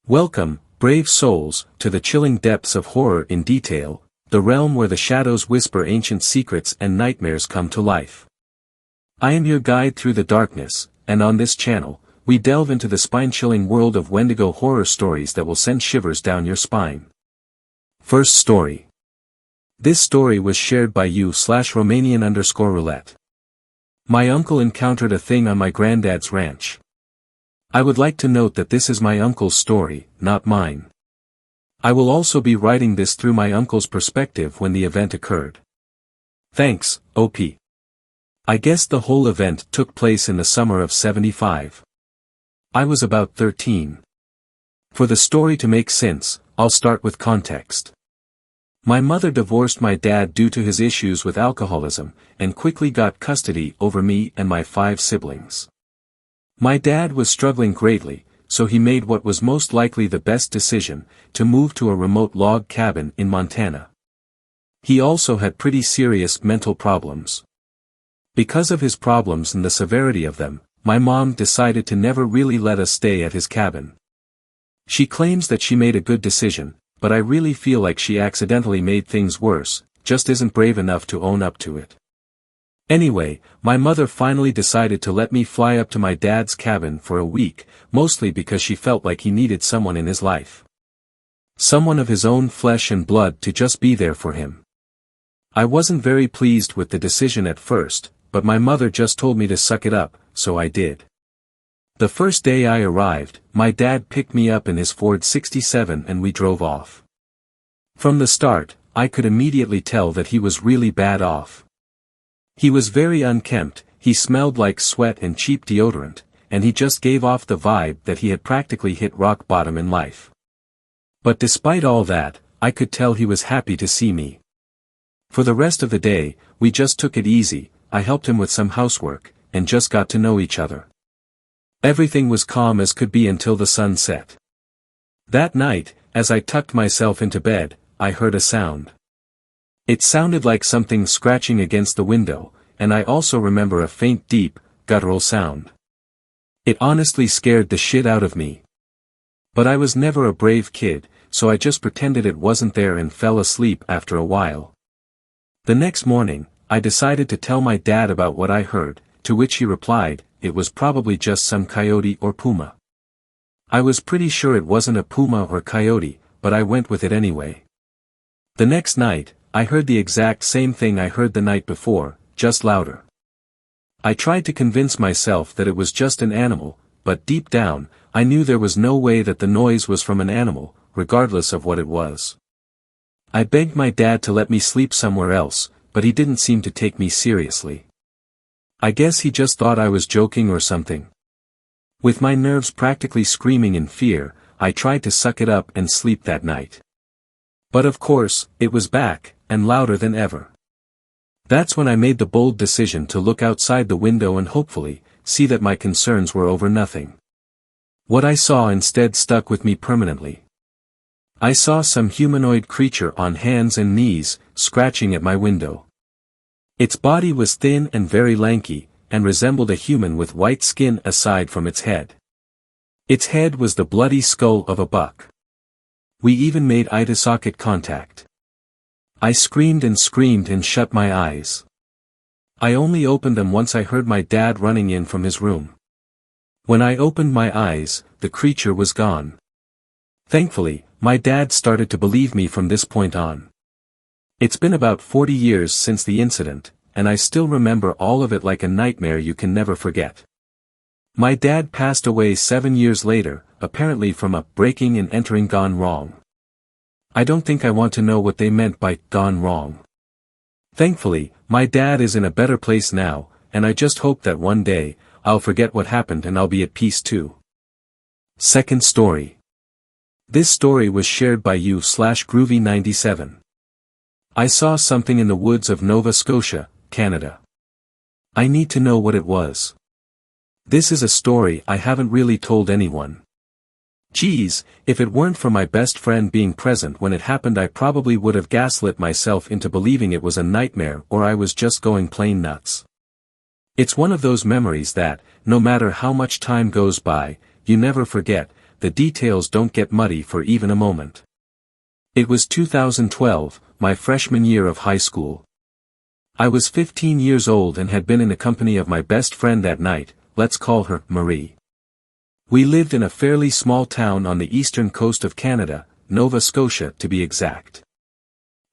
Welcome, brave souls, to the chilling depths of horror in detail, the realm where the shadows whisper ancient secrets and nightmares come to life. I am your guide through the darkness, and on this channel, we delve into the spine-chilling world of Wendigo horror stories that will send shivers down your spine. First story. This story was shared by you/Romanian_roulette. My uncle encountered a thing on my granddad's ranch. I would like to note that this is my uncle's story, not mine. I will also be writing this through my uncle's perspective when the event occurred. Thanks, OP. I guess the whole event took place in the summer of '75. I was about 13. For the story to make sense, I'll start with context. My mother divorced my dad due to his issues with alcoholism, and quickly got custody over me and my 5 siblings. My dad was struggling greatly, so he made what was most likely the best decision, to move to a remote log cabin in Montana. He also had pretty serious mental problems. Because of his problems and the severity of them, my mom decided to never really let us stay at his cabin. She claims that she made a good decision, but I really feel like she accidentally made things worse, just isn't brave enough to own up to it. Anyway, my mother finally decided to let me fly up to my dad's cabin for a week, mostly because she felt like he needed someone in his life. Someone of his own flesh and blood to just be there for him. I wasn't very pleased with the decision at first, but my mother just told me to suck it up, so I did. The first day I arrived, my dad picked me up in his Ford 67 and we drove off. From the start, I could immediately tell that he was really bad off. He was very unkempt, he smelled like sweat and cheap deodorant, and he just gave off the vibe that he had practically hit rock bottom in life. But despite all that, I could tell he was happy to see me. For the rest of the day, we just took it easy, I helped him with some housework, and just got to know each other. Everything was calm as could be until the sun set. That night, as I tucked myself into bed, I heard a sound. It sounded like something scratching against the window, and I also remember a faint deep, guttural sound. It honestly scared the shit out of me. But I was never a brave kid, so I just pretended it wasn't there and fell asleep after a while. The next morning, I decided to tell my dad about what I heard, to which he replied, it was probably just some coyote or puma. I was pretty sure it wasn't a puma or coyote, but I went with it anyway. The next night, I heard the exact same thing I heard the night before, just louder. I tried to convince myself that it was just an animal, but deep down, I knew there was no way that the noise was from an animal, regardless of what it was. I begged my dad to let me sleep somewhere else, but he didn't seem to take me seriously. I guess he just thought I was joking or something. With my nerves practically screaming in fear, I tried to suck it up and sleep that night. But of course, it was back, and louder than ever. That's when I made the bold decision to look outside the window and hopefully, see that my concerns were over nothing. What I saw instead stuck with me permanently. I saw some humanoid creature on hands and knees, scratching at my window. Its body was thin and very lanky, and resembled a human with white skin aside from its head. Its head was the bloody skull of a buck. We even made eye-to-socket contact. I screamed and shut my eyes. I only opened them once I heard my dad running in from his room. When I opened my eyes, the creature was gone. Thankfully, my dad started to believe me from this point on. It's been about 40 years since the incident, and I still remember all of it like a nightmare you can never forget. My dad passed away 7 years later, apparently from a breaking and entering gone wrong. I don't think I want to know what they meant by gone wrong. Thankfully, my dad is in a better place now, and I just hope that one day, I'll forget what happened and I'll be at peace too. Second story. This story was shared by you/Groovy97. I saw something in the woods of Nova Scotia, Canada. I need to know what it was. This is a story I haven't really told anyone. Geez, if it weren't for my best friend being present when it happened, I probably would have gaslit myself into believing it was a nightmare or I was just going plain nuts. It's one of those memories that, no matter how much time goes by, you never forget, the details don't get muddy for even a moment. It was 2012, my freshman year of high school. I was 15 years old and had been in the company of my best friend that night, let's call her Marie. We lived in a fairly small town on the eastern coast of Canada, Nova Scotia to be exact.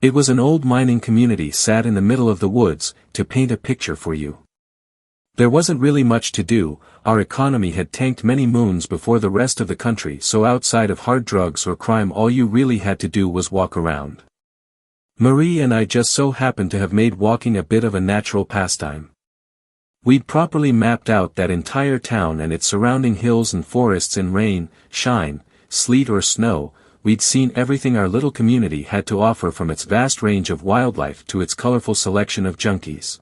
It was an old mining community sat in the middle of the woods, to paint a picture for you. There wasn't really much to do, our economy had tanked many moons before the rest of the country, so outside of hard drugs or crime all you really had to do was walk around. Marie and I just so happened to have made walking a bit of a natural pastime. We'd properly mapped out that entire town and its surrounding hills and forests in rain, shine, sleet or snow. We'd seen everything our little community had to offer, from its vast range of wildlife to its colorful selection of junkies.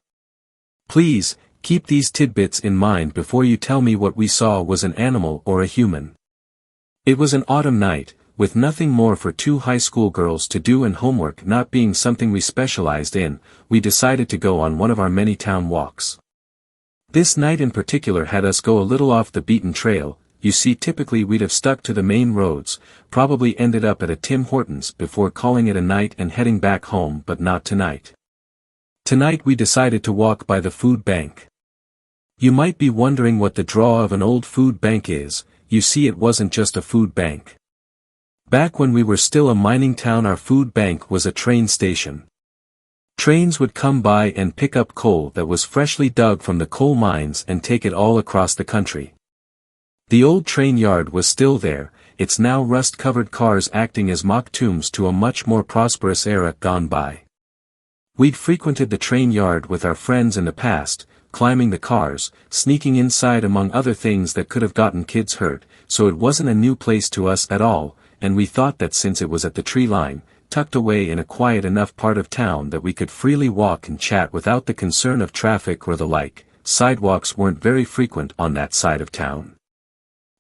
Please, keep these tidbits in mind before you tell me what we saw was an animal or a human. It was an autumn night, with nothing more for two high school girls to do and homework not being something we specialized in, we decided to go on one of our many town walks. This night in particular had us go a little off the beaten trail. You see, typically we'd have stuck to the main roads, probably ended up at a Tim Hortons before calling it a night and heading back home, but not tonight. Tonight we decided to walk by the food bank. You might be wondering what the draw of an old food bank is. You see, it wasn't just a food bank. Back when we were still a mining town, our food bank was a train station. Trains would come by and pick up coal that was freshly dug from the coal mines and take it all across the country. The old train yard was still there, its now rust-covered cars acting as mock tombs to a much more prosperous era gone by. We'd frequented the train yard with our friends in the past, climbing the cars, sneaking inside among other things that could have gotten kids hurt, so it wasn't a new place to us at all, and we thought that since it was at the tree line, tucked away in a quiet enough part of town that we could freely walk and chat without the concern of traffic or the like. Sidewalks weren't very frequent on that side of town.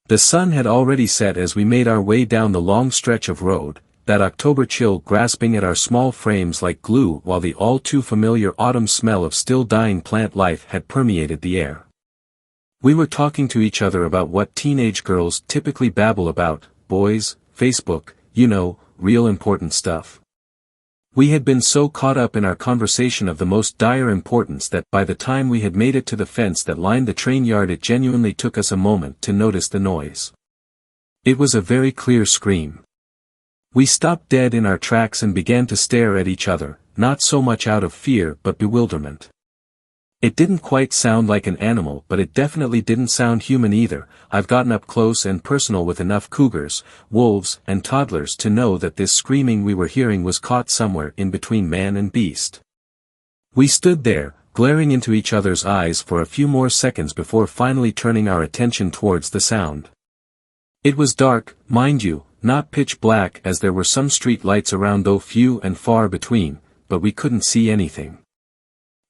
The sun had already set as we made our way down the long stretch of road, that October chill grasping at our small frames like glue, while the all too familiar autumn smell of still dying plant life had permeated the air. We were talking to each other about what teenage girls typically babble about: boys, Facebook, you know, real important stuff. We had been so caught up in our conversation of the most dire importance that by the time we had made it to the fence that lined the train yard, it genuinely took us a moment to notice the noise. It was a very clear scream. We stopped dead in our tracks and began to stare at each other, not so much out of fear but bewilderment. It didn't quite sound like an animal, but it definitely didn't sound human either. I've gotten up close and personal with enough cougars, wolves, and toddlers to know that this screaming we were hearing was caught somewhere in between man and beast. We stood there, glaring into each other's eyes for a few more seconds before finally turning our attention towards the sound. It was dark, mind you, not pitch black, as there were some street lights around, though few and far between, but we couldn't see anything.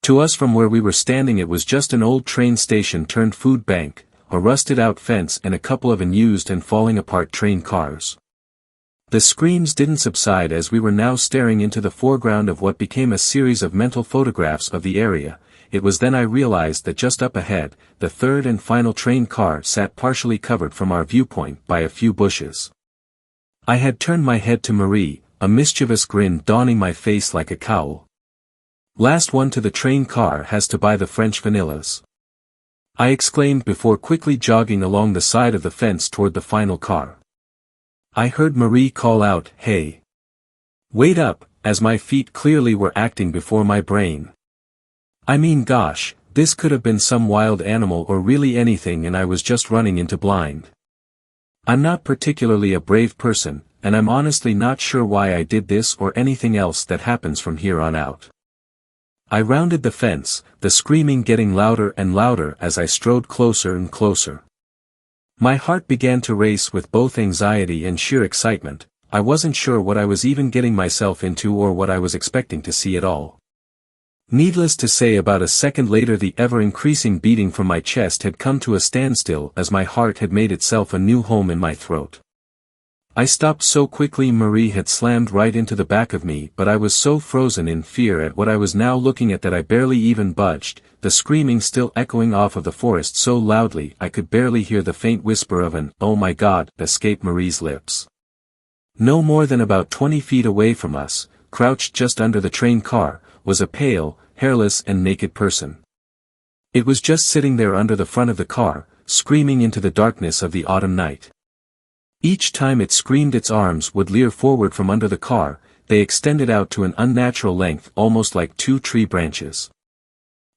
To us from where we were standing it was just an old train station turned food bank, a rusted-out fence and a couple of unused and falling-apart train cars. The screams didn't subside as we were now staring into the foreground of what became a series of mental photographs of the area. It was then I realized that just up ahead, the third and final train car sat partially covered from our viewpoint by a few bushes. I had turned my head to Marie, a mischievous grin dawning my face like a cowl. "Last one to the train car has to buy the French vanillas," I exclaimed before quickly jogging along the side of the fence toward the final car. I heard Marie call out, "Hey! Wait up," as my feet clearly were acting before my brain. I mean, gosh, this could have been some wild animal or really anything, and I was just running into blind. I'm not particularly a brave person, and I'm honestly not sure why I did this or anything else that happens from here on out. I rounded the fence, the screaming getting louder and louder as I strode closer and closer. My heart began to race with both anxiety and sheer excitement. I wasn't sure what I was even getting myself into or what I was expecting to see at all. Needless to say, about a second later the ever-increasing beating from my chest had come to a standstill as my heart had made itself a new home in my throat. I stopped so quickly Marie had slammed right into the back of me, but I was so frozen in fear at what I was now looking at that I barely even budged, the screaming still echoing off of the forest so loudly I could barely hear the faint whisper of an "oh my God" escape Marie's lips. No more than about 20 feet away from us, crouched just under the train car, was a pale, hairless and naked person. It was just sitting there under the front of the car, screaming into the darkness of the autumn night. Each time it screamed its arms would leer forward from under the car, they extended out to an unnatural length almost like two tree branches.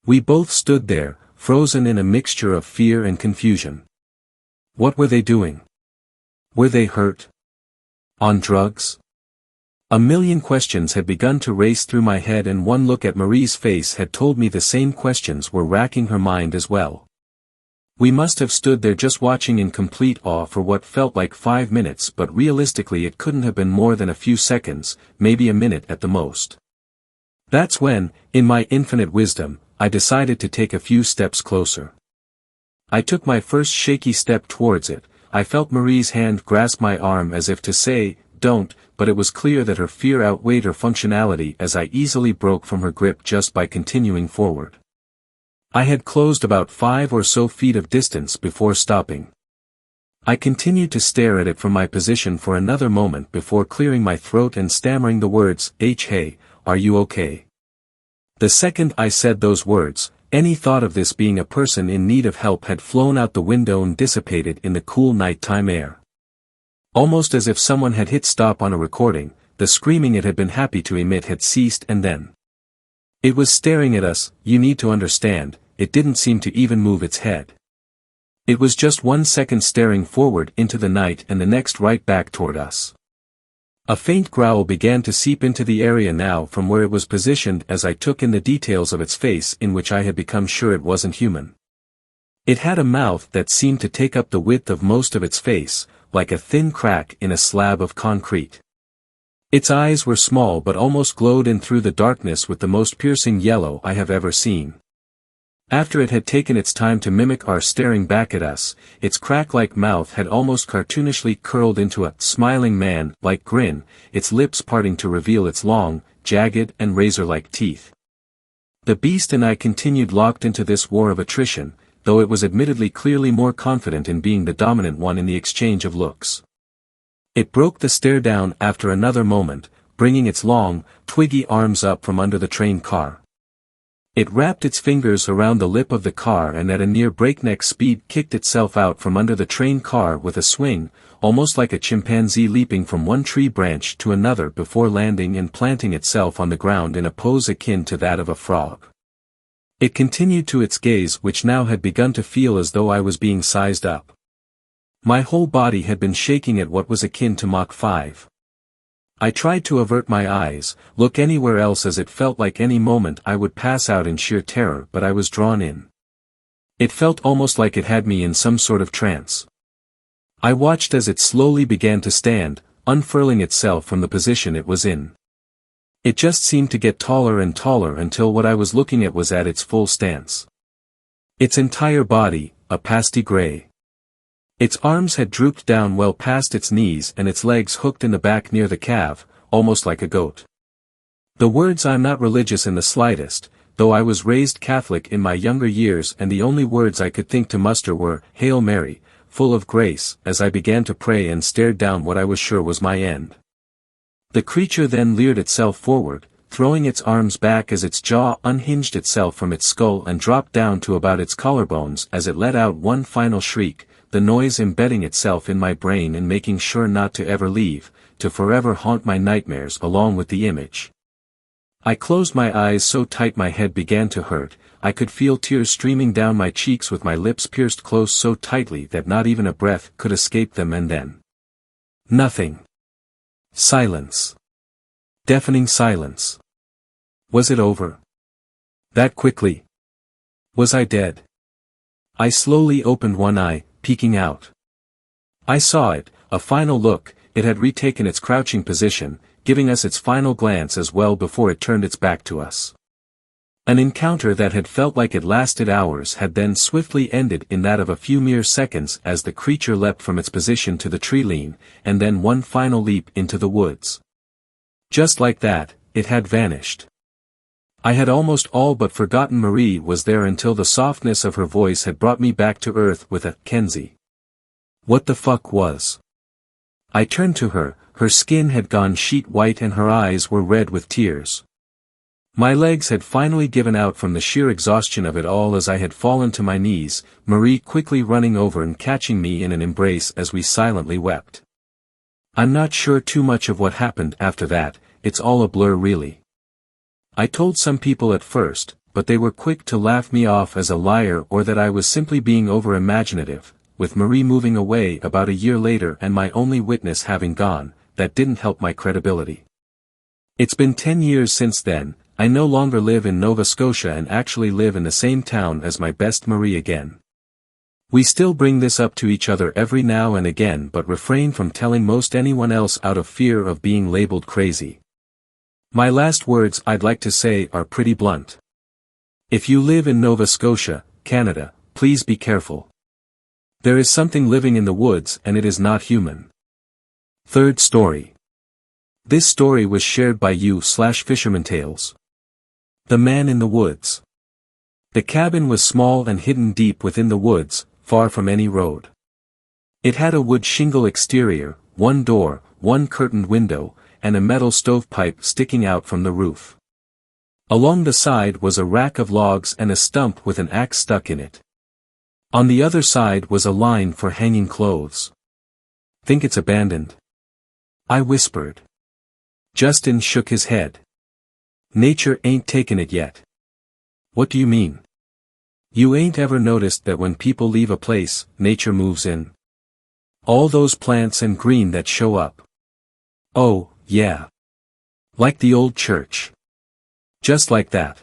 We both stood there, frozen in a mixture of fear and confusion. What were they doing? Were they hurt? On drugs? A million questions had begun to race through my head, and one look at Marie's face had told me the same questions were racking her mind as well. We must have stood there just watching in complete awe for what felt like 5 minutes, but realistically it couldn't have been more than a few seconds, maybe a minute at the most. That's when, in my infinite wisdom, I decided to take a few steps closer. I took my first shaky step towards it. I felt Marie's hand grasp my arm as if to say, "Don't," but it was clear that her fear outweighed her functionality as I easily broke from her grip just by continuing forward. I had closed about 5 or so feet of distance before stopping. I continued to stare at it from my position for another moment before clearing my throat and stammering the words, "Hey, are you okay?" The second I said those words, any thought of this being a person in need of help had flown out the window and dissipated in the cool nighttime air. Almost as if someone had hit stop on a recording, the screaming it had been happy to emit had ceased, and then it was staring at us. You need to understand, it didn't seem to even move its head. It was just 1 second staring forward into the night and the next right back toward us. A faint growl began to seep into the area now from where it was positioned as I took in the details of its face, in which I had become sure it wasn't human. It had a mouth that seemed to take up the width of most of its face, like a thin crack in a slab of concrete. Its eyes were small but almost glowed in through the darkness with the most piercing yellow I have ever seen. After it had taken its time to mimic our staring back at us, its crack-like mouth had almost cartoonishly curled into a smiling man-like grin, its lips parting to reveal its long, jagged and razor-like teeth. The beast and I continued locked into this war of attrition, though it was admittedly clearly more confident in being the dominant one in the exchange of looks. It broke the stare down after another moment, bringing its long, twiggy arms up from under the train car. It wrapped its fingers around the lip of the car and at a near breakneck speed kicked itself out from under the train car with a swing, almost like a chimpanzee leaping from one tree branch to another before landing and planting itself on the ground in a pose akin to that of a frog. It continued to its gaze, which now had begun to feel as though I was being sized up. My whole body had been shaking at what was akin to Mach 5. I tried to avert my eyes, look anywhere else, as it felt like any moment I would pass out in sheer terror, but I was drawn in. It felt almost like it had me in some sort of trance. I watched as it slowly began to stand, unfurling itself from the position it was in. It just seemed to get taller and taller until what I was looking at was at its full stance. Its entire body, a pasty gray. Its arms had drooped down well past its knees and its legs hooked in the back near the calf, almost like a goat. The words "I'm not religious in the slightest," though I was raised Catholic in my younger years, and the only words I could think to muster were, "Hail Mary, full of grace," as I began to pray and stared down what I was sure was my end. The creature then leered itself forward, throwing its arms back as its jaw unhinged itself from its skull and dropped down to about its collarbones as it let out one final shriek, the noise embedding itself in my brain and making sure not to ever leave, to forever haunt my nightmares along with the image. I closed my eyes so tight my head began to hurt. I could feel tears streaming down my cheeks with my lips pierced close so tightly that not even a breath could escape them, and then nothing. Silence. Deafening silence. Was it over? That quickly? Was I dead? I slowly opened one eye, peeking out. I saw it, a final look. It had retaken its crouching position, giving us its final glance as well before it turned its back to us. An encounter that had felt like it lasted hours had then swiftly ended in that of a few mere seconds as the creature leapt from its position to the tree line, and then one final leap into the woods. Just like that, it had vanished. I had almost all but forgotten Marie was there until the softness of her voice had brought me back to earth with a "Kenzie. What the fuck was?" I turned to her, her skin had gone sheet white and her eyes were red with tears. My legs had finally given out from the sheer exhaustion of it all as I had fallen to my knees, Marie quickly running over and catching me in an embrace as we silently wept. I'm not sure too much of what happened after that, it's all a blur really. I told some people at first, but they were quick to laugh me off as a liar or that I was simply being over-imaginative, with Marie moving away about a year later and my only witness having gone, that didn't help my credibility. It's been 10 years since then. I no longer live in Nova Scotia and actually live in the same town as my best Marie again. We still bring this up to each other every now and again but refrain from telling most anyone else out of fear of being labeled crazy. My last words I'd like to say are pretty blunt. If you live in Nova Scotia, Canada, please be careful. There is something living in the woods and it is not human. Third story. This story was shared by you/Fisherman Tales. The Man in the Woods. The cabin was small and hidden deep within the woods, far from any road. It had a wood shingle exterior, one door, one curtained window, and a metal stovepipe sticking out from the roof. Along the side was a rack of logs and a stump with an axe stuck in it. On the other side was a line for hanging clothes. Think it's abandoned? I whispered. Justin shook his head. Nature ain't taken it yet. What do you mean? You ain't ever noticed that when people leave a place, nature moves in? All those plants and green that show up. Oh, yeah. Like the old church. Just like that.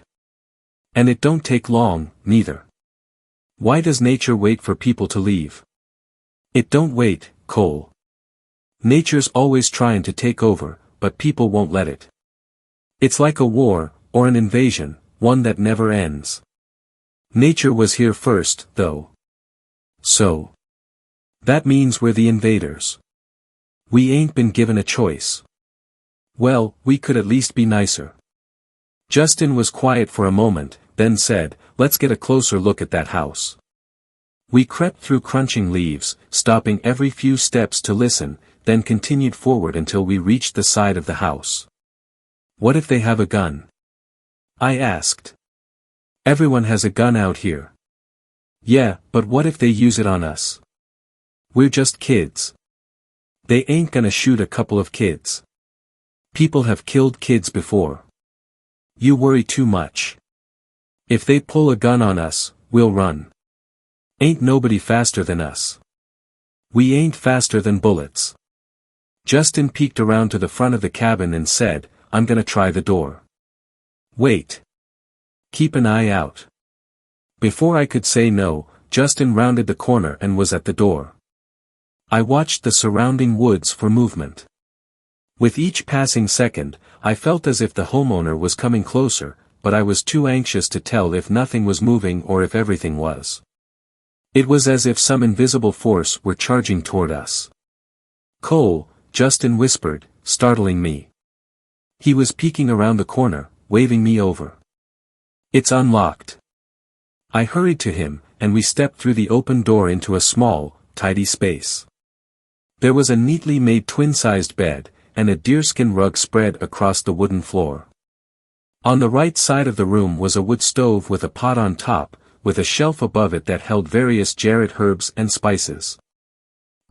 And it don't take long, neither. Why does nature wait for people to leave? It don't wait, Cole. Nature's always trying to take over, but people won't let it. It's like a war, or an invasion, one that never ends. Nature was here first, though. So. That means we're the invaders. We ain't been given a choice. Well, we could at least be nicer. Justin was quiet for a moment, then said, let's get a closer look at that house. We crept through crunching leaves, stopping every few steps to listen, then continued forward until we reached the side of the house. What if they have a gun? I asked. Everyone has a gun out here. Yeah, but what if they use it on us? We're just kids. They ain't gonna shoot a couple of kids. People have killed kids before. You worry too much. If they pull a gun on us, we'll run. Ain't nobody faster than us. We ain't faster than bullets. Justin peeked around to the front of the cabin and said, I'm gonna try the door. Wait. Keep an eye out. Before I could say no, Justin rounded the corner and was at the door. I watched the surrounding woods for movement. With each passing second, I felt as if the homeowner was coming closer, but I was too anxious to tell if nothing was moving or if everything was. It was as if some invisible force were charging toward us. Cole, Justin whispered, startling me. He was peeking around the corner, waving me over. It's unlocked. I hurried to him, and we stepped through the open door into a small, tidy space. There was a neatly made twin-sized bed, and a deerskin rug spread across the wooden floor. On the right side of the room was a wood stove with a pot on top, with a shelf above it that held various jarred herbs and spices.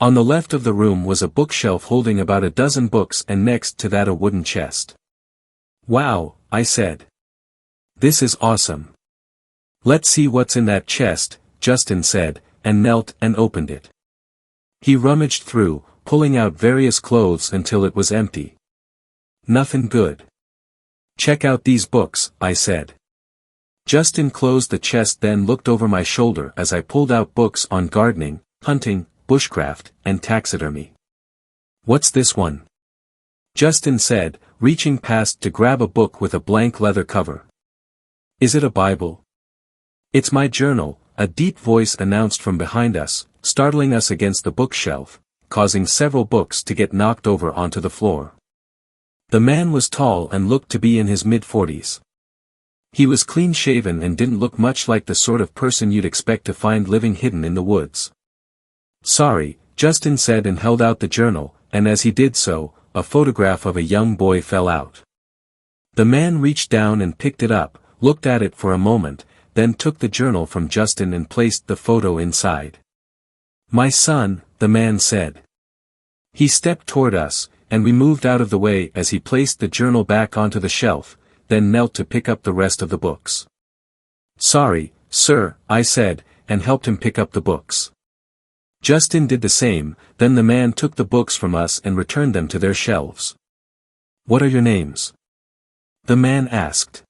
On the left of the room was a bookshelf holding about a dozen books and next to that a wooden chest. Wow, I said. This is awesome. Let's see what's in that chest, Justin said, and knelt and opened it. He rummaged through, pulling out various clothes until it was empty. Nothing good. Check out these books, I said. Justin closed the chest then looked over my shoulder as I pulled out books on gardening, hunting, bushcraft, and taxidermy. What's this one? Justin said, reaching past to grab a book with a blank leather cover. Is it a Bible? It's my journal, a deep voice announced from behind us, startling us against the bookshelf, causing several books to get knocked over onto the floor. The man was tall and looked to be in his mid-40s. He was clean-shaven and didn't look much like the sort of person you'd expect to find living hidden in the woods. "Sorry," Justin said and held out the journal, and as he did so, a photograph of a young boy fell out. The man reached down and picked it up, looked at it for a moment, then took the journal from Justin and placed the photo inside. "My son," the man said. He stepped toward us, and we moved out of the way as he placed the journal back onto the shelf, then knelt to pick up the rest of the books. "Sorry, sir," I said, and helped him pick up the books. Justin did the same, then the man took the books from us and returned them to their shelves. "What are your names?" the man asked.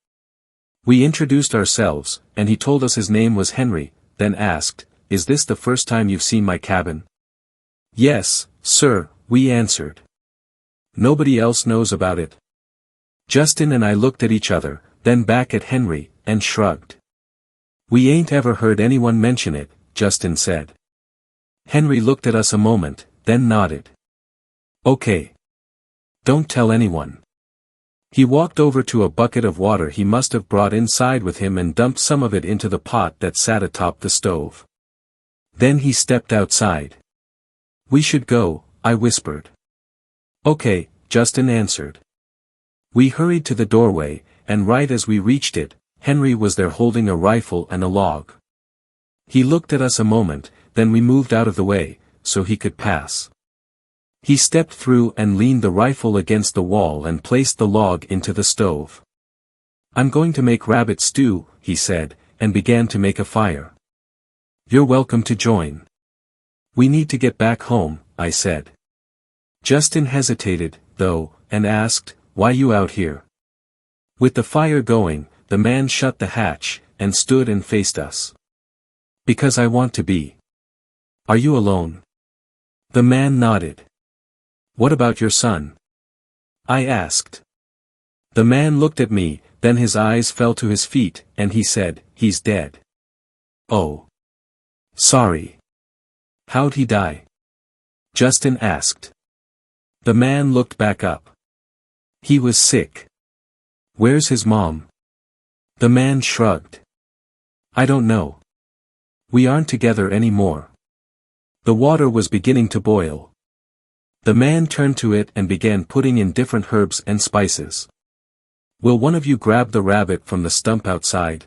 We introduced ourselves, and he told us his name was Henry, then asked, "Is this the first time you've seen my cabin?" "Yes, sir," we answered. "Nobody else knows about it?" Justin and I looked at each other, then back at Henry, and shrugged. "We ain't ever heard anyone mention it," Justin said. Henry looked at us a moment, then nodded. "Okay. Don't tell anyone." He walked over to a bucket of water he must have brought inside with him and dumped some of it into the pot that sat atop the stove. Then he stepped outside. "We should go," I whispered. "Okay," Justin answered. We hurried to the doorway, and right as we reached it, Henry was there holding a rifle and a log. He looked at us a moment, then we moved out of the way, so he could pass. He stepped through and leaned the rifle against the wall and placed the log into the stove. "I'm going to make rabbit stew," he said, and began to make a fire. "You're welcome to join." "We need to get back home," I said. Justin hesitated, though, and asked, "Why you out here?" With the fire going, the man shut the hatch, and stood and faced us. "Because I want to be." "Are you alone?" The man nodded. "What about your son?" I asked. The man looked at me, then his eyes fell to his feet, and he said, "He's dead." "Oh. Sorry. How'd he die?" Justin asked. The man looked back up. "He was sick." "Where's his mom?" The man shrugged. "I don't know. We aren't together anymore." The water was beginning to boil. The man turned to it and began putting in different herbs and spices. "Will one of you grab the rabbit from the stump outside?"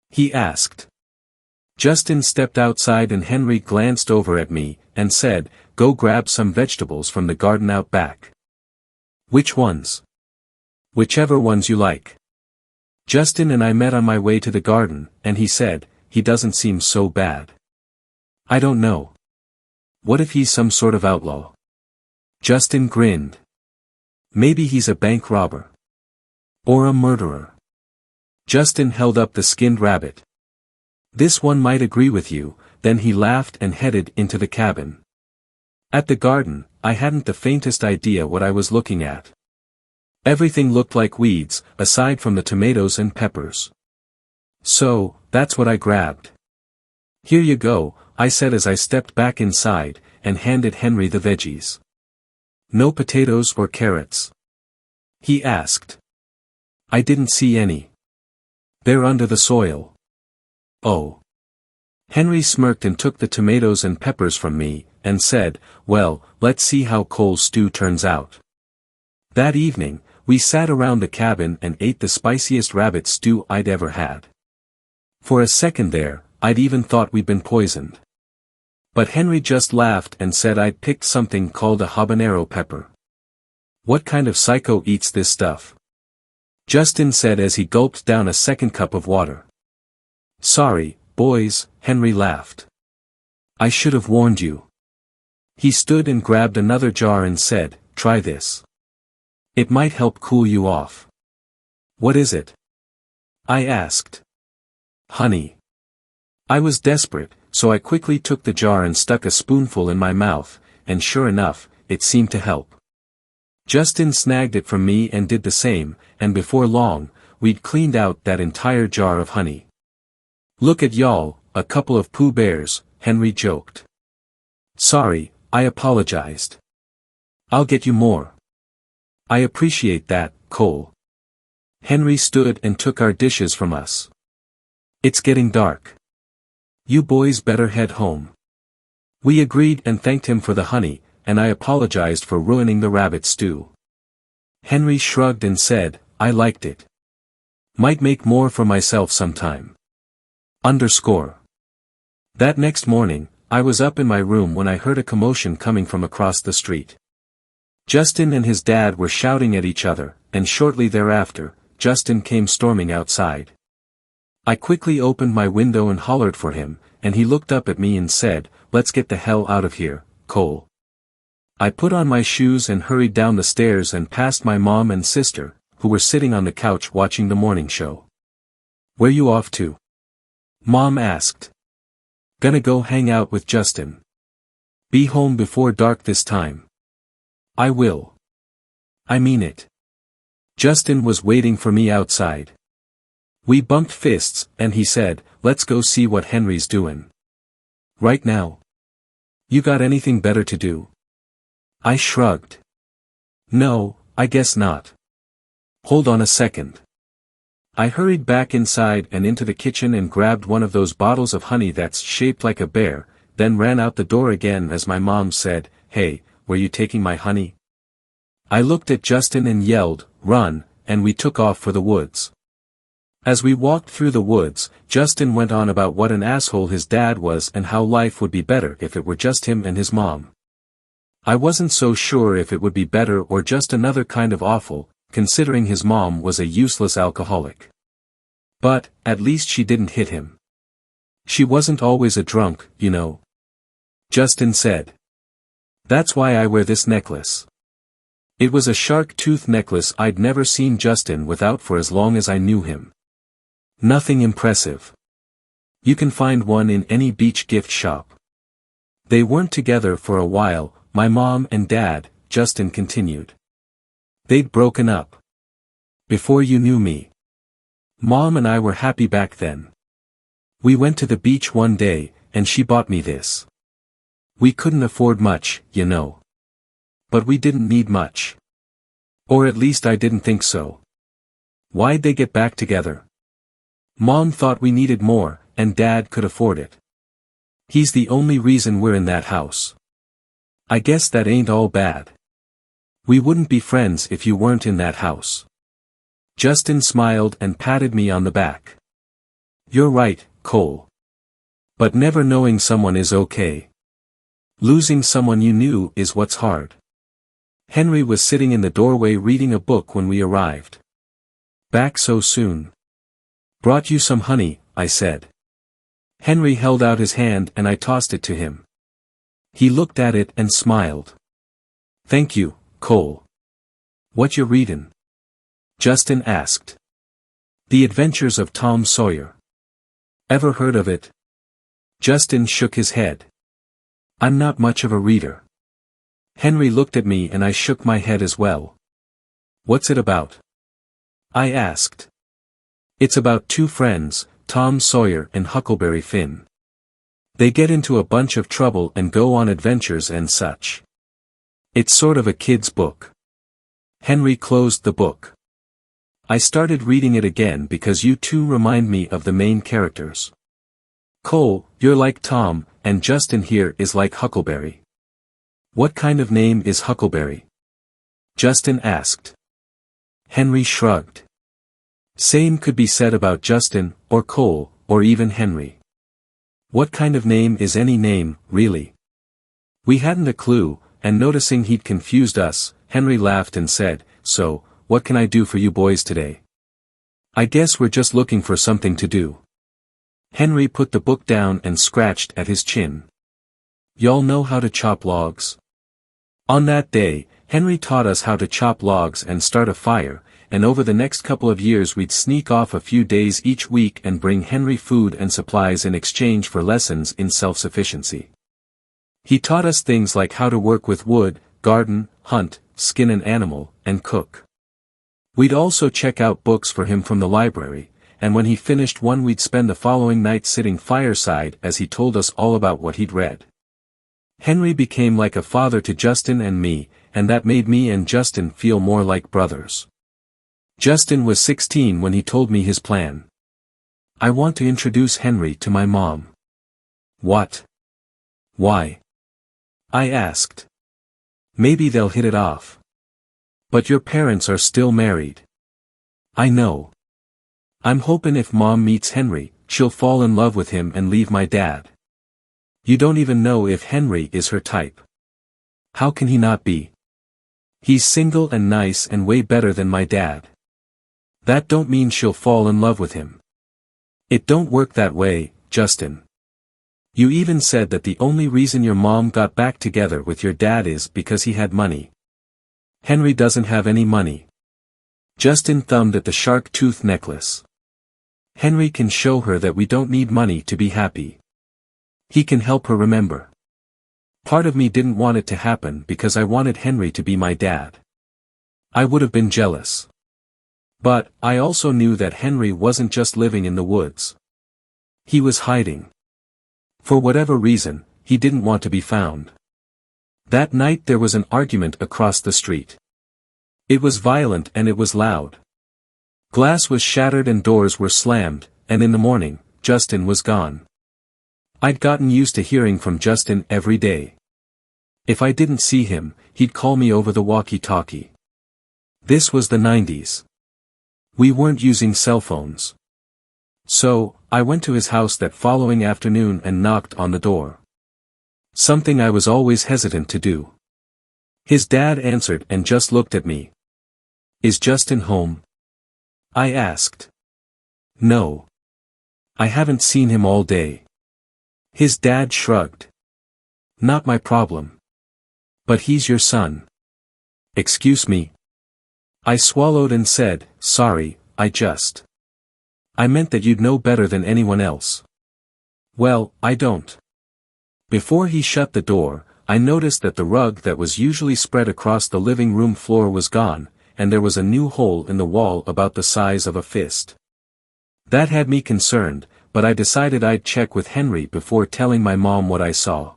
he asked. Justin stepped outside and Henry glanced over at me, and said, "Go grab some vegetables from the garden out back." "Which ones?" "Whichever ones you like." Justin and I met on my way to the garden, and he said, "He doesn't seem so bad." "I don't know. What if he's some sort of outlaw?" Justin grinned. "Maybe he's a bank robber. Or a murderer." Justin held up the skinned rabbit. "This one might agree with you," then he laughed and headed into the cabin. At the garden, I hadn't the faintest idea what I was looking at. Everything looked like weeds, aside from the tomatoes and peppers. So, that's what I grabbed. "Here you go," I said as I stepped back inside, and handed Henry the veggies. "No potatoes or carrots?" he asked. "I didn't see any. They're under the soil." "Oh." Henry smirked and took the tomatoes and peppers from me, and said, "Well, let's see how Cole's stew turns out." That evening, we sat around the cabin and ate the spiciest rabbit stew I'd ever had. For a second there, I'd even thought we'd been poisoned. But Henry just laughed and said I'd picked something called a habanero pepper. "What kind of psycho eats this stuff?" Justin said as he gulped down a second cup of water. "Sorry, boys," Henry laughed. "I should have warned you." He stood and grabbed another jar and said, "Try this. It might help cool you off." "What is it?" I asked. "Honey." I was desperate, so I quickly took the jar and stuck a spoonful in my mouth, and sure enough, it seemed to help. Justin snagged it from me and did the same, and before long, we'd cleaned out that entire jar of honey. "Look at y'all, a couple of Pooh Bears," Henry joked. "Sorry," I apologized. "I'll get you more." "I appreciate that, Cole." Henry stood and took our dishes from us. "It's getting dark. You boys better head home." We agreed and thanked him for the honey, and I apologized for ruining the rabbit stew. Henry shrugged and said, "I liked it. Might make more for myself sometime." That next morning, I was up in my room when I heard a commotion coming from across the street. Justin and his dad were shouting at each other, and shortly thereafter, Justin came storming outside. I quickly opened my window and hollered for him, and he looked up at me and said, "Let's get the hell out of here, Cole." I put on my shoes and hurried down the stairs and past my mom and sister, who were sitting on the couch watching the morning show. "Where you off to?" Mom asked. "Gonna go hang out with Justin. Be home before dark this time." "I will. I mean it." Justin was waiting for me outside. We bumped fists, and he said, "Let's go see what Henry's doing." "Right now? You got anything better to do?" I shrugged. "No, I guess not." "Hold on a second." I hurried back inside and into the kitchen and grabbed one of those bottles of honey that's shaped like a bear, then ran out the door again as my mom said, "Hey, were you taking my honey?" I looked at Justin and yelled, "Run," and we took off for the woods. As we walked through the woods, Justin went on about what an asshole his dad was and how life would be better if it were just him and his mom. I wasn't so sure if it would be better or just another kind of awful, considering his mom was a useless alcoholic. But, at least she didn't hit him. "She wasn't always a drunk, you know," Justin said. "That's why I wear this necklace." It was a shark tooth necklace I'd never seen Justin without for as long as I knew him. Nothing impressive. You can find one in any beach gift shop. They weren't together for a while, my mom and dad, Justin continued. They'd broken up. Before you knew me. Mom and I were happy back then. We went to the beach one day, and she bought me this. We couldn't afford much, you know. But we didn't need much. Or at least I didn't think so. Why'd they get back together? Mom thought we needed more, and Dad could afford it. He's the only reason we're in that house. I guess that ain't all bad. We wouldn't be friends if you weren't in that house. Justin smiled and patted me on the back. You're right, Cole. But never knowing someone is okay. Losing someone you knew is what's hard. Henry was sitting in the doorway reading a book when we arrived. Back so soon. Brought you some honey, I said. Henry held out his hand and I tossed it to him. He looked at it and smiled. Thank you, Cole. What you readin'? Justin asked. The Adventures of Tom Sawyer. Ever heard of it? Justin shook his head. I'm not much of a reader. Henry looked at me and I shook my head as well. What's it about? I asked. It's about two friends, Tom Sawyer and Huckleberry Finn. They get into a bunch of trouble and go on adventures and such. It's sort of a kid's book. Henry closed the book. I started reading it again because you two remind me of the main characters. Cole, you're like Tom, and Justin here is like Huckleberry. What kind of name is Huckleberry? Justin asked. Henry shrugged. Same could be said about Justin, or Cole, or even Henry. What kind of name is any name, really? We hadn't a clue, and noticing he'd confused us, Henry laughed and said, So, what can I do for you boys today? I guess we're just looking for something to do. Henry put the book down and scratched at his chin. Y'all know how to chop logs? On that day, Henry taught us how to chop logs and start a fire, and over the next couple of years we'd sneak off a few days each week and bring Henry food and supplies in exchange for lessons in self-sufficiency. He taught us things like how to work with wood, garden, hunt, skin an animal, and cook. We'd also check out books for him from the library, and when he finished one we'd spend the following night sitting fireside as he told us all about what he'd read. Henry became like a father to Justin and me, and that made me and Justin feel more like brothers. Justin was 16 when he told me his plan. "I want to introduce Henry to my mom." "What? Why?" I asked. "Maybe they'll hit it off." "But your parents are still married." "I know. I'm hoping if Mom meets Henry, she'll fall in love with him and leave my dad." "You don't even know if Henry is her type." "How can he not be? He's single and nice and way better than my dad." "That don't mean she'll fall in love with him." "It don't work that way, Justin. You even said that the only reason your mom got back together with your dad is because he had money." "Henry doesn't have any money." Justin thumbed at the shark tooth necklace. "Henry can show her that we don't need money to be happy. He can help her remember." Part of me didn't want it to happen because I wanted Henry to be my dad. I would have been jealous. But, I also knew that Henry wasn't just living in the woods. He was hiding. For whatever reason, he didn't want to be found. That night there was an argument across the street. It was violent and it was loud. Glass was shattered and doors were slammed, and in the morning, Justin was gone. I'd gotten used to hearing from Justin every day. If I didn't see him, he'd call me over the walkie-talkie. This was the 90s. We weren't using cell phones. So, I went to his house that following afternoon and knocked on the door. Something I was always hesitant to do. His dad answered and just looked at me. "Is Justin home?" I asked. "No. I haven't seen him all day." His dad shrugged. "Not my problem. But he's your son." "Excuse me?" I swallowed and said, "Sorry, I meant that you'd know better than anyone else." "Well, I don't." Before he shut the door, I noticed that the rug that was usually spread across the living room floor was gone, and there was a new hole in the wall about the size of a fist. That had me concerned, but I decided I'd check with Henry before telling my mom what I saw.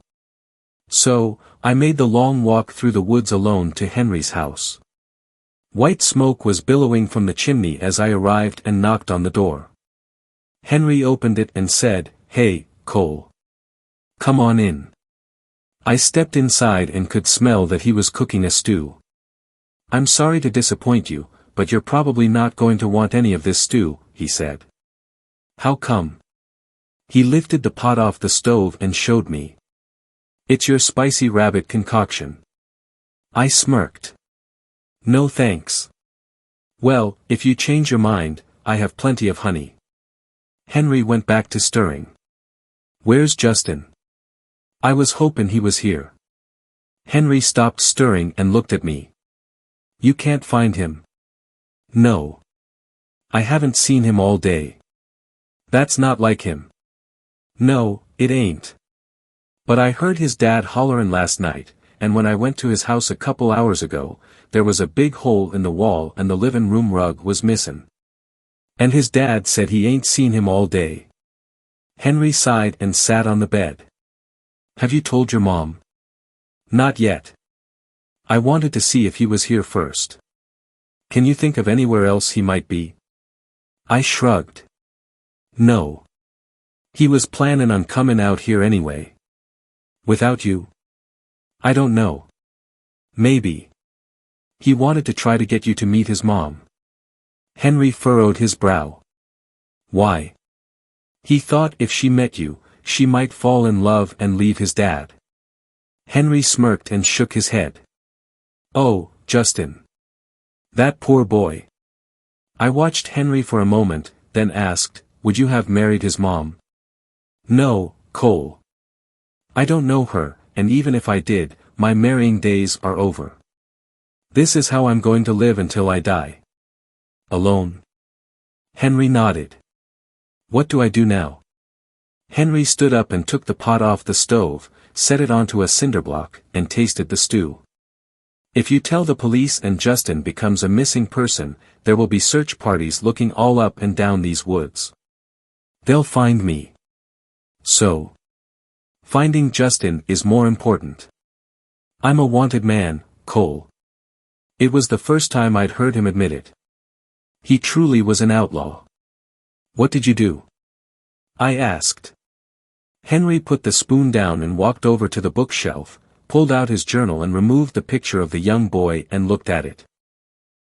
So, I made the long walk through the woods alone to Henry's house. White smoke was billowing from the chimney as I arrived and knocked on the door. Henry opened it and said, "Hey, Cole. Come on in." I stepped inside and could smell that he was cooking a stew. "I'm sorry to disappoint you, but you're probably not going to want any of this stew," he said. "How come?" He lifted the pot off the stove and showed me. "It's your spicy rabbit concoction." I smirked. "No thanks." "Well, if you change your mind, I have plenty of honey." Henry went back to stirring. "Where's Justin?" "I was hoping he was here." Henry stopped stirring and looked at me. "You can't find him?" "No. I haven't seen him all day." "That's not like him." "No, it ain't. But I heard his dad hollerin' last night, and when I went to his house a couple hours ago, there was a big hole in the wall and the living room rug was missin'. And his dad said he ain't seen him all day." Henry sighed and sat on the bed. "Have you told your mom?" "Not yet. I wanted to see if he was here first." "Can you think of anywhere else he might be?" I shrugged. "No. He was planning on coming out here anyway." "Without you?" "I don't know. Maybe. He wanted to try to get you to meet his mom." Henry furrowed his brow. "Why?" "He thought if she met you, she might fall in love and leave his dad." Henry smirked and shook his head. "Oh, Justin. That poor boy." I watched Henry for a moment, then asked, "Would you have married his mom?" "No, Cole. I don't know her, and even if I did, my marrying days are over. This is how I'm going to live until I die." "Alone?" Henry nodded. "What do I do now?" Henry stood up and took the pot off the stove, set it onto a cinder block, and tasted the stew. If you tell the police and Justin becomes a missing person, there will be search parties looking all up and down these woods. They'll find me. So, finding Justin is more important. I'm a wanted man, Cole. It was the first time I'd heard him admit it. He truly was an outlaw. What did you do? I asked. Henry put the spoon down and walked over to the bookshelf, pulled out his journal and removed the picture of the young boy and looked at it.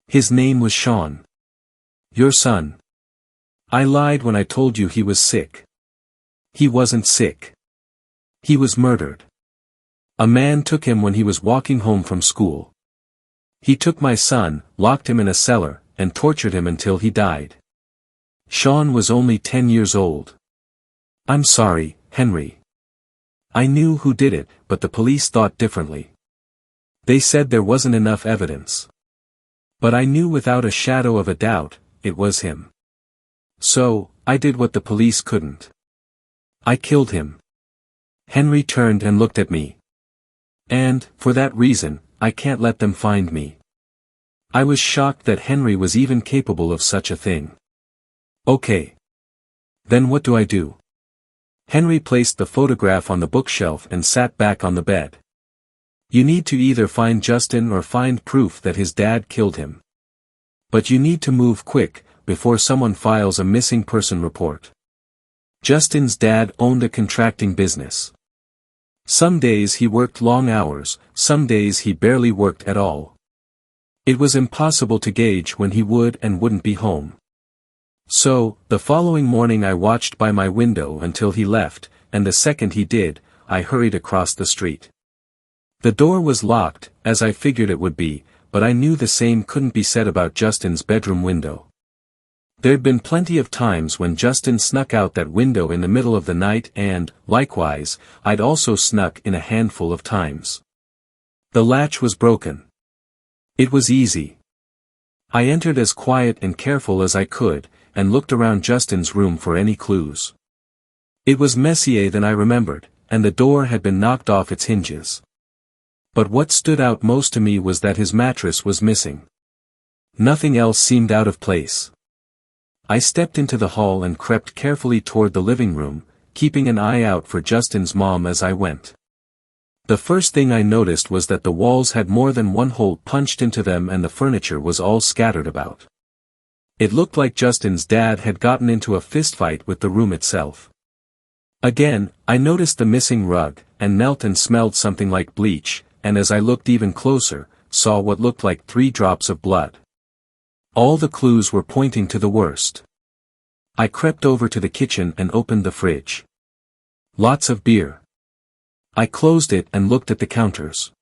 His name was Sean. Your son. I lied when I told you he was sick. He wasn't sick. He was murdered. A man took him when he was walking home from school. He took my son, locked him in a cellar, and tortured him until he died. Sean was only 10 years old. I'm sorry, Henry. I knew who did it, but the police thought differently. They said there wasn't enough evidence. But I knew without a shadow of a doubt, it was him. So, I did what the police couldn't. I killed him. Henry turned and looked at me. And, for that reason, I can't let them find me. I was shocked that Henry was even capable of such a thing. Okay. Then what do I do? Henry placed the photograph on the bookshelf and sat back on the bed. You need to either find Justin or find proof that his dad killed him. But you need to move quick, before someone files a missing person report. Justin's dad owned a contracting business. Some days he worked long hours, some days he barely worked at all. It was impossible to gauge when he would and wouldn't be home. So, the following morning I watched by my window until he left, and the second he did, I hurried across the street. The door was locked, as I figured it would be, but I knew the same couldn't be said about Justin's bedroom window. There'd been plenty of times when Justin snuck out that window in the middle of the night and, likewise, I'd also snuck in a handful of times. The latch was broken. It was easy. I entered as quiet and careful as I could, and looked around Justin's room for any clues. It was messier than I remembered, and the door had been knocked off its hinges. But what stood out most to me was that his mattress was missing. Nothing else seemed out of place. I stepped into the hall and crept carefully toward the living room, keeping an eye out for Justin's mom as I went. The first thing I noticed was that the walls had more than one hole punched into them and the furniture was all scattered about. It looked like Justin's dad had gotten into a fistfight with the room itself. Again, I noticed the missing rug, and knelt and smelled something like bleach, and as I looked even closer, saw what looked like 3 drops of blood. All the clues were pointing to the worst. I crept over to the kitchen and opened the fridge. Lots of beer. I closed it and looked at the counters.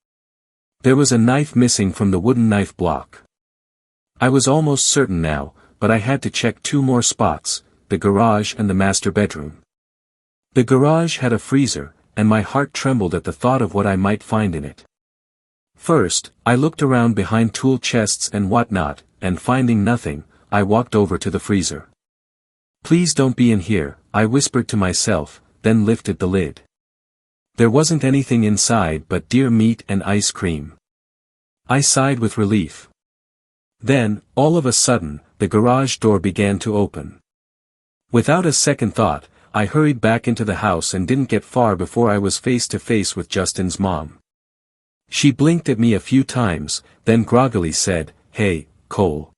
There was a knife missing from the wooden knife block. I was almost certain now, but I had to check 2 more spots, the garage and the master bedroom. The garage had a freezer, and my heart trembled at the thought of what I might find in it. First, I looked around behind tool chests and whatnot, and finding nothing, I walked over to the freezer. Please don't be in here, I whispered to myself, then lifted the lid. There wasn't anything inside but deer meat and ice cream. I sighed with relief. Then, all of a sudden, the garage door began to open. Without a second thought, I hurried back into the house and didn't get far before I was face to face with Justin's mom. She blinked at me a few times, then groggily said, "Hey, Cole.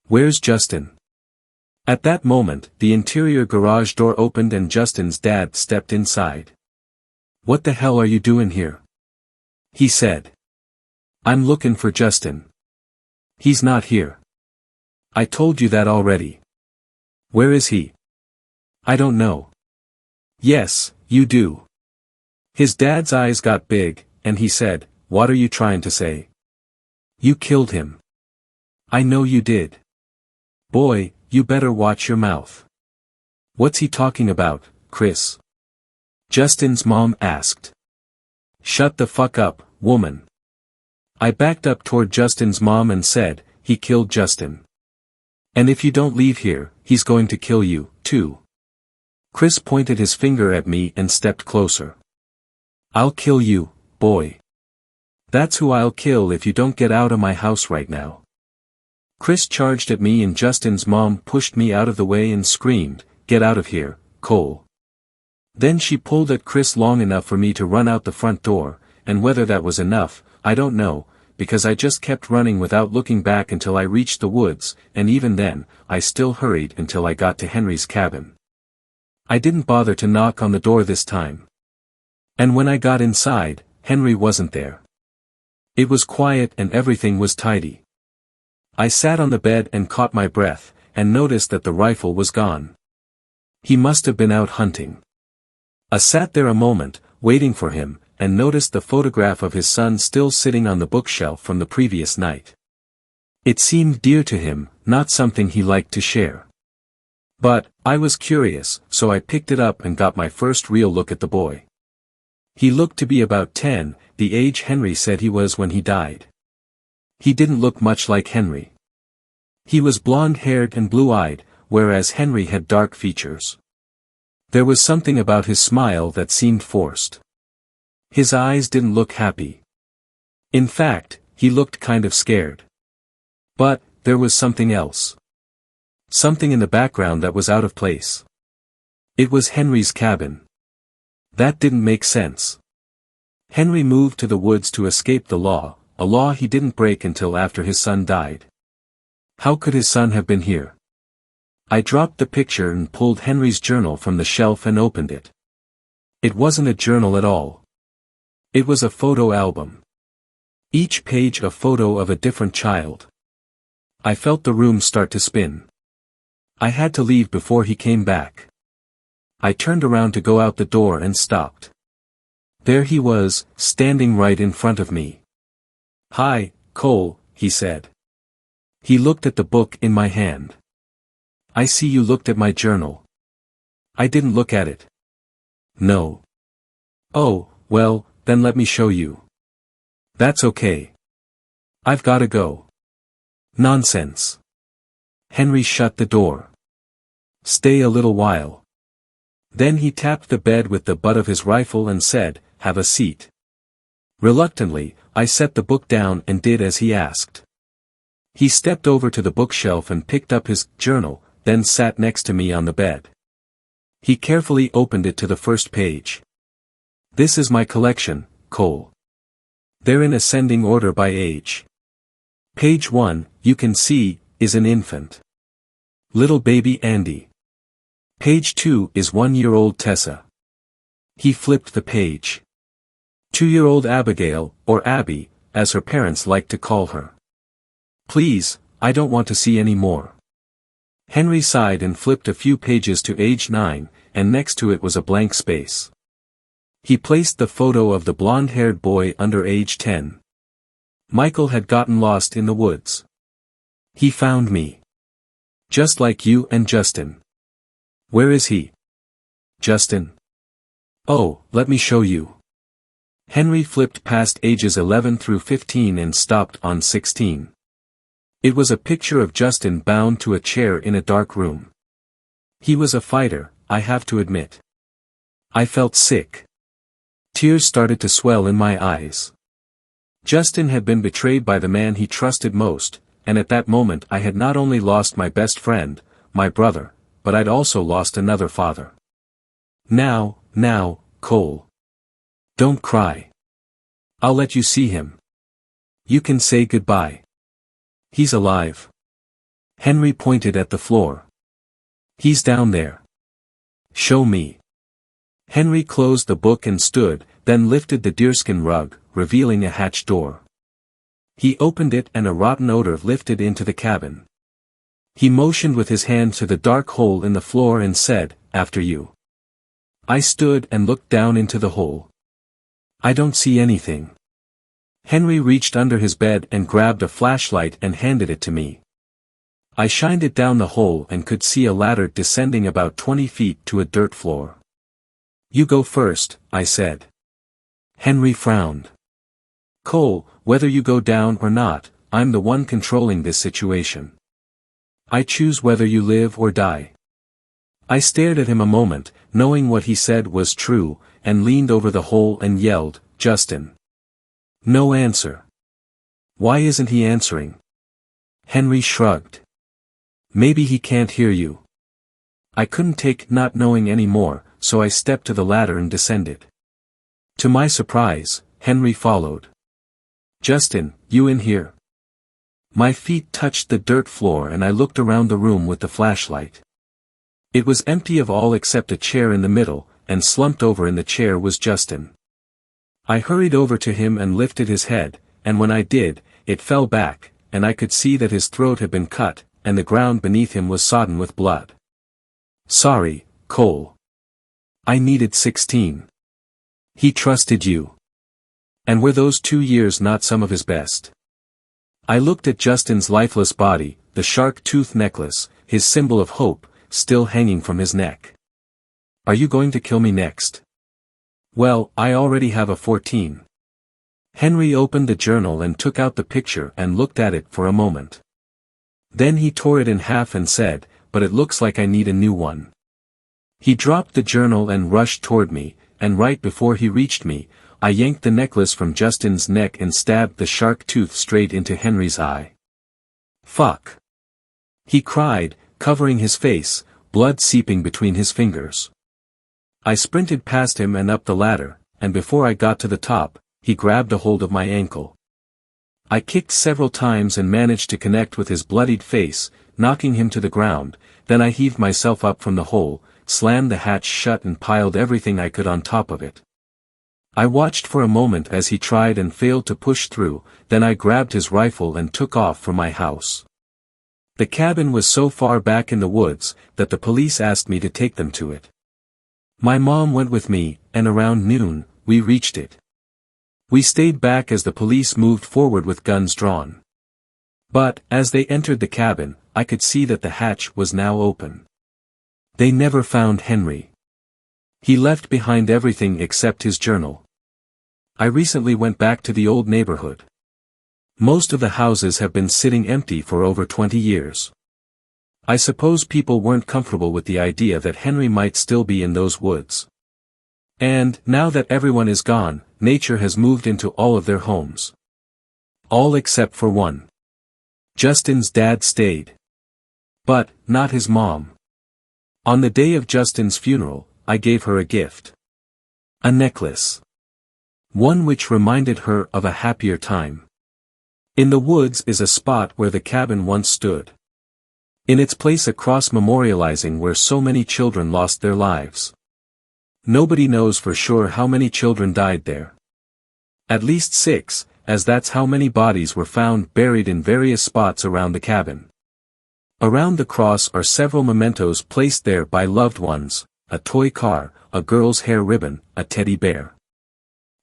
Where's Justin?" At that moment, the interior garage door opened and Justin's dad stepped inside. "What the hell are you doing here?" he said. "I'm looking for Justin. He's not here." "I told you that already." "Where is he?" "I don't know." "Yes, you do." His dad's eyes got big, and he said, "What are you trying to say?" "You killed him." "I know you did." "Boy, you better watch your mouth." "What's he talking about, Chris?" Justin's mom asked. "Shut the fuck up, woman." I backed up toward Justin's mom and said, "He killed Justin. And if you don't leave here, he's going to kill you, too." Chris pointed his finger at me and stepped closer. "I'll kill you, boy." That's who I'll kill if you don't get out of my house right now. Chris charged at me and Justin's mom pushed me out of the way and screamed, "Get out of here, Cole." Then she pulled at Chris long enough for me to run out the front door, and whether that was enough, I don't know, because I just kept running without looking back until I reached the woods, and even then, I still hurried until I got to Henry's cabin. I didn't bother to knock on the door this time. And when I got inside, Henry wasn't there. It was quiet and everything was tidy. I sat on the bed and caught my breath, and noticed that the rifle was gone. He must have been out hunting. I sat there a moment, waiting for him, and noticed the photograph of his son still sitting on the bookshelf from the previous night. It seemed dear to him, not something he liked to share. But, I was curious, so I picked it up and got my first real look at the boy. He looked to be about 10, the age Henry said he was when he died. He didn't look much like Henry. He was blonde-haired and blue-eyed, whereas Henry had dark features. There was something about his smile that seemed forced. His eyes didn't look happy. In fact, he looked kind of scared. But, there was something else. Something in the background that was out of place. It was Henry's cabin. That didn't make sense. Henry moved to the woods to escape the law, a law he didn't break until after his son died. How could his son have been here? I dropped the picture and pulled Henry's journal from the shelf and opened it. It wasn't a journal at all. It was a photo album. Each page a photo of a different child. I felt the room start to spin. I had to leave before he came back. I turned around to go out the door and stopped. There he was, standing right in front of me. "Hi, Cole," he said. He looked at the book in my hand. "I see you looked at my journal." I didn't look at it. "No." "Oh, well, then let me show you." "That's okay. I've gotta go." "Nonsense." Henry shut the door. "Stay a little while." Then he tapped the bed with the butt of his rifle and said, "Have a seat." Reluctantly, I set the book down and did as he asked. He stepped over to the bookshelf and picked up his journal, then sat next to me on the bed. He carefully opened it to the first page. "This is my collection, Cole. They're in ascending order by age. Page 1, you can see, is an infant. Little baby Andy. Page 2 is 1-year-old Tessa." He flipped the page. 2-year-old Abigail, or Abby, as her parents liked to call her. "Please, I don't want to see any more." Henry sighed and flipped a few pages to age 9, and next to it was a blank space. He placed the photo of the blonde-haired boy under age 10. Michael had gotten lost in the woods. He found me. Just like you and Justin. "Where is he?" "Justin? Oh, let me show you." Henry flipped past ages 11 through 15 and stopped on 16. It was a picture of Justin bound to a chair in a dark room. He was a fighter, I have to admit. I felt sick. Tears started to swell in my eyes. Justin had been betrayed by the man he trusted most, and at that moment I had not only lost my best friend, my brother, but I'd also lost another father. Now, Cole. Don't cry. I'll let you see him. You can say goodbye. He's alive. Henry pointed at the floor. He's down there. Show me. Henry closed the book and stood, then lifted the deerskin rug, revealing a hatch door. He opened it and a rotten odor lifted into the cabin. He motioned with his hand to the dark hole in the floor and said, "After you." I stood and looked down into the hole. I don't see anything. Henry reached under his bed and grabbed a flashlight and handed it to me. I shined it down the hole and could see a ladder descending about 20 feet to a dirt floor. "You go first," I said. Henry frowned. "Cole, whether you go down or not, I'm the one controlling this situation. I choose whether you live or die." I stared at him a moment, knowing what he said was true, and leaned over the hole and yelled, "Justin. No answer. Why isn't he answering? Henry shrugged. Maybe he can't hear you. I couldn't take not knowing any more, so I stepped to the ladder and descended. To my surprise, Henry followed. Justin, you in here? My feet touched the dirt floor and I looked around the room with the flashlight. It was empty of all except a chair in the middle, and slumped over in the chair was Justin. I hurried over to him and lifted his head, and when I did, it fell back, and I could see that his throat had been cut, and the ground beneath him was sodden with blood. Sorry, Cole. I needed 16. He trusted you. And were those 2 years not some of his best? I looked at Justin's lifeless body, the shark tooth necklace, his symbol of hope, still hanging from his neck. Are you going to kill me next? Well, I already have a 14. Henry opened the journal and took out the picture and looked at it for a moment. Then he tore it in half and said, but it looks like I need a new one. He dropped the journal and rushed toward me, and right before he reached me, I yanked the necklace from Justin's neck and stabbed the shark tooth straight into Henry's eye. Fuck! He cried, covering his face, blood seeping between his fingers. I sprinted past him and up the ladder, and before I got to the top, he grabbed a hold of my ankle. I kicked several times and managed to connect with his bloodied face, knocking him to the ground, then I heaved myself up from the hole, slammed the hatch shut and piled everything I could on top of it. I watched for a moment as he tried and failed to push through, then I grabbed his rifle and took off for my house. The cabin was so far back in the woods that the police asked me to take them to it. My mom went with me, and around noon, we reached it. We stayed back as the police moved forward with guns drawn. But, as they entered the cabin, I could see that the hatch was now open. They never found Henry. He left behind everything except his journal. I recently went back to the old neighborhood. Most of the houses have been sitting empty for over 20 years. I suppose people weren't comfortable with the idea that Henry might still be in those woods. And, now that everyone is gone, nature has moved into all of their homes. All except for one. Justin's dad stayed. But, not his mom. On the day of Justin's funeral, I gave her a gift. A necklace. One which reminded her of a happier time. In the woods is a spot where the cabin once stood. In its place a cross memorializing where so many children lost their lives. Nobody knows for sure how many children died there. At least 6, as that's how many bodies were found buried in various spots around the cabin. Around the cross are several mementos placed there by loved ones, a toy car, a girl's hair ribbon, a teddy bear.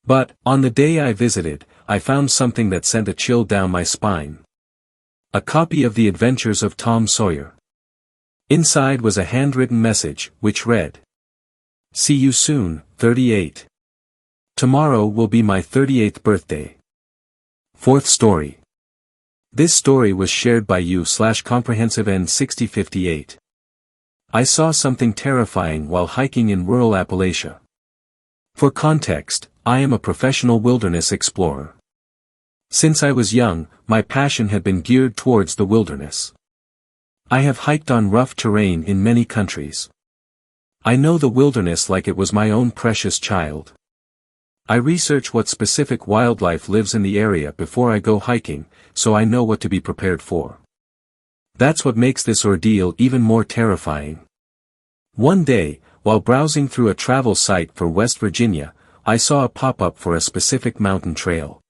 But, on the day I visited, I found something that sent a chill down my spine. A copy of The Adventures of Tom Sawyer. Inside was a handwritten message, which read, "See you soon, 38. Tomorrow will be my 38th birthday." Fourth story. This story was shared by you/comprehensive N6058. I saw something terrifying while hiking in rural Appalachia. For context, I am a professional wilderness explorer. Since I was young, my passion had been geared towards the wilderness. I have hiked on rough terrain in many countries. I know the wilderness like it was my own precious child. I research what specific wildlife lives in the area before I go hiking, so I know what to be prepared for. That's what makes this ordeal even more terrifying. One day, while browsing through a travel site for West Virginia, I saw a pop-up for a specific mountain trail.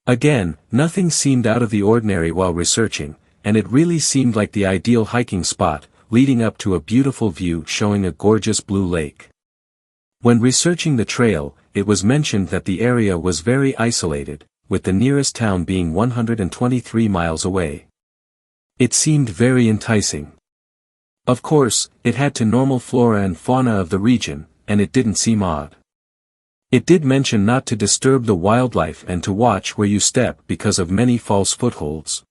Again, nothing seemed out of the ordinary while researching, and it really seemed like the ideal hiking spot, leading up to a beautiful view showing a gorgeous blue lake. When researching the trail, it was mentioned that the area was very isolated, with the nearest town being 123 miles away. It seemed very enticing. Of course, it had to normal flora and fauna of the region, and it didn't seem odd. It did mention not to disturb the wildlife and to watch where you step because of many false footholds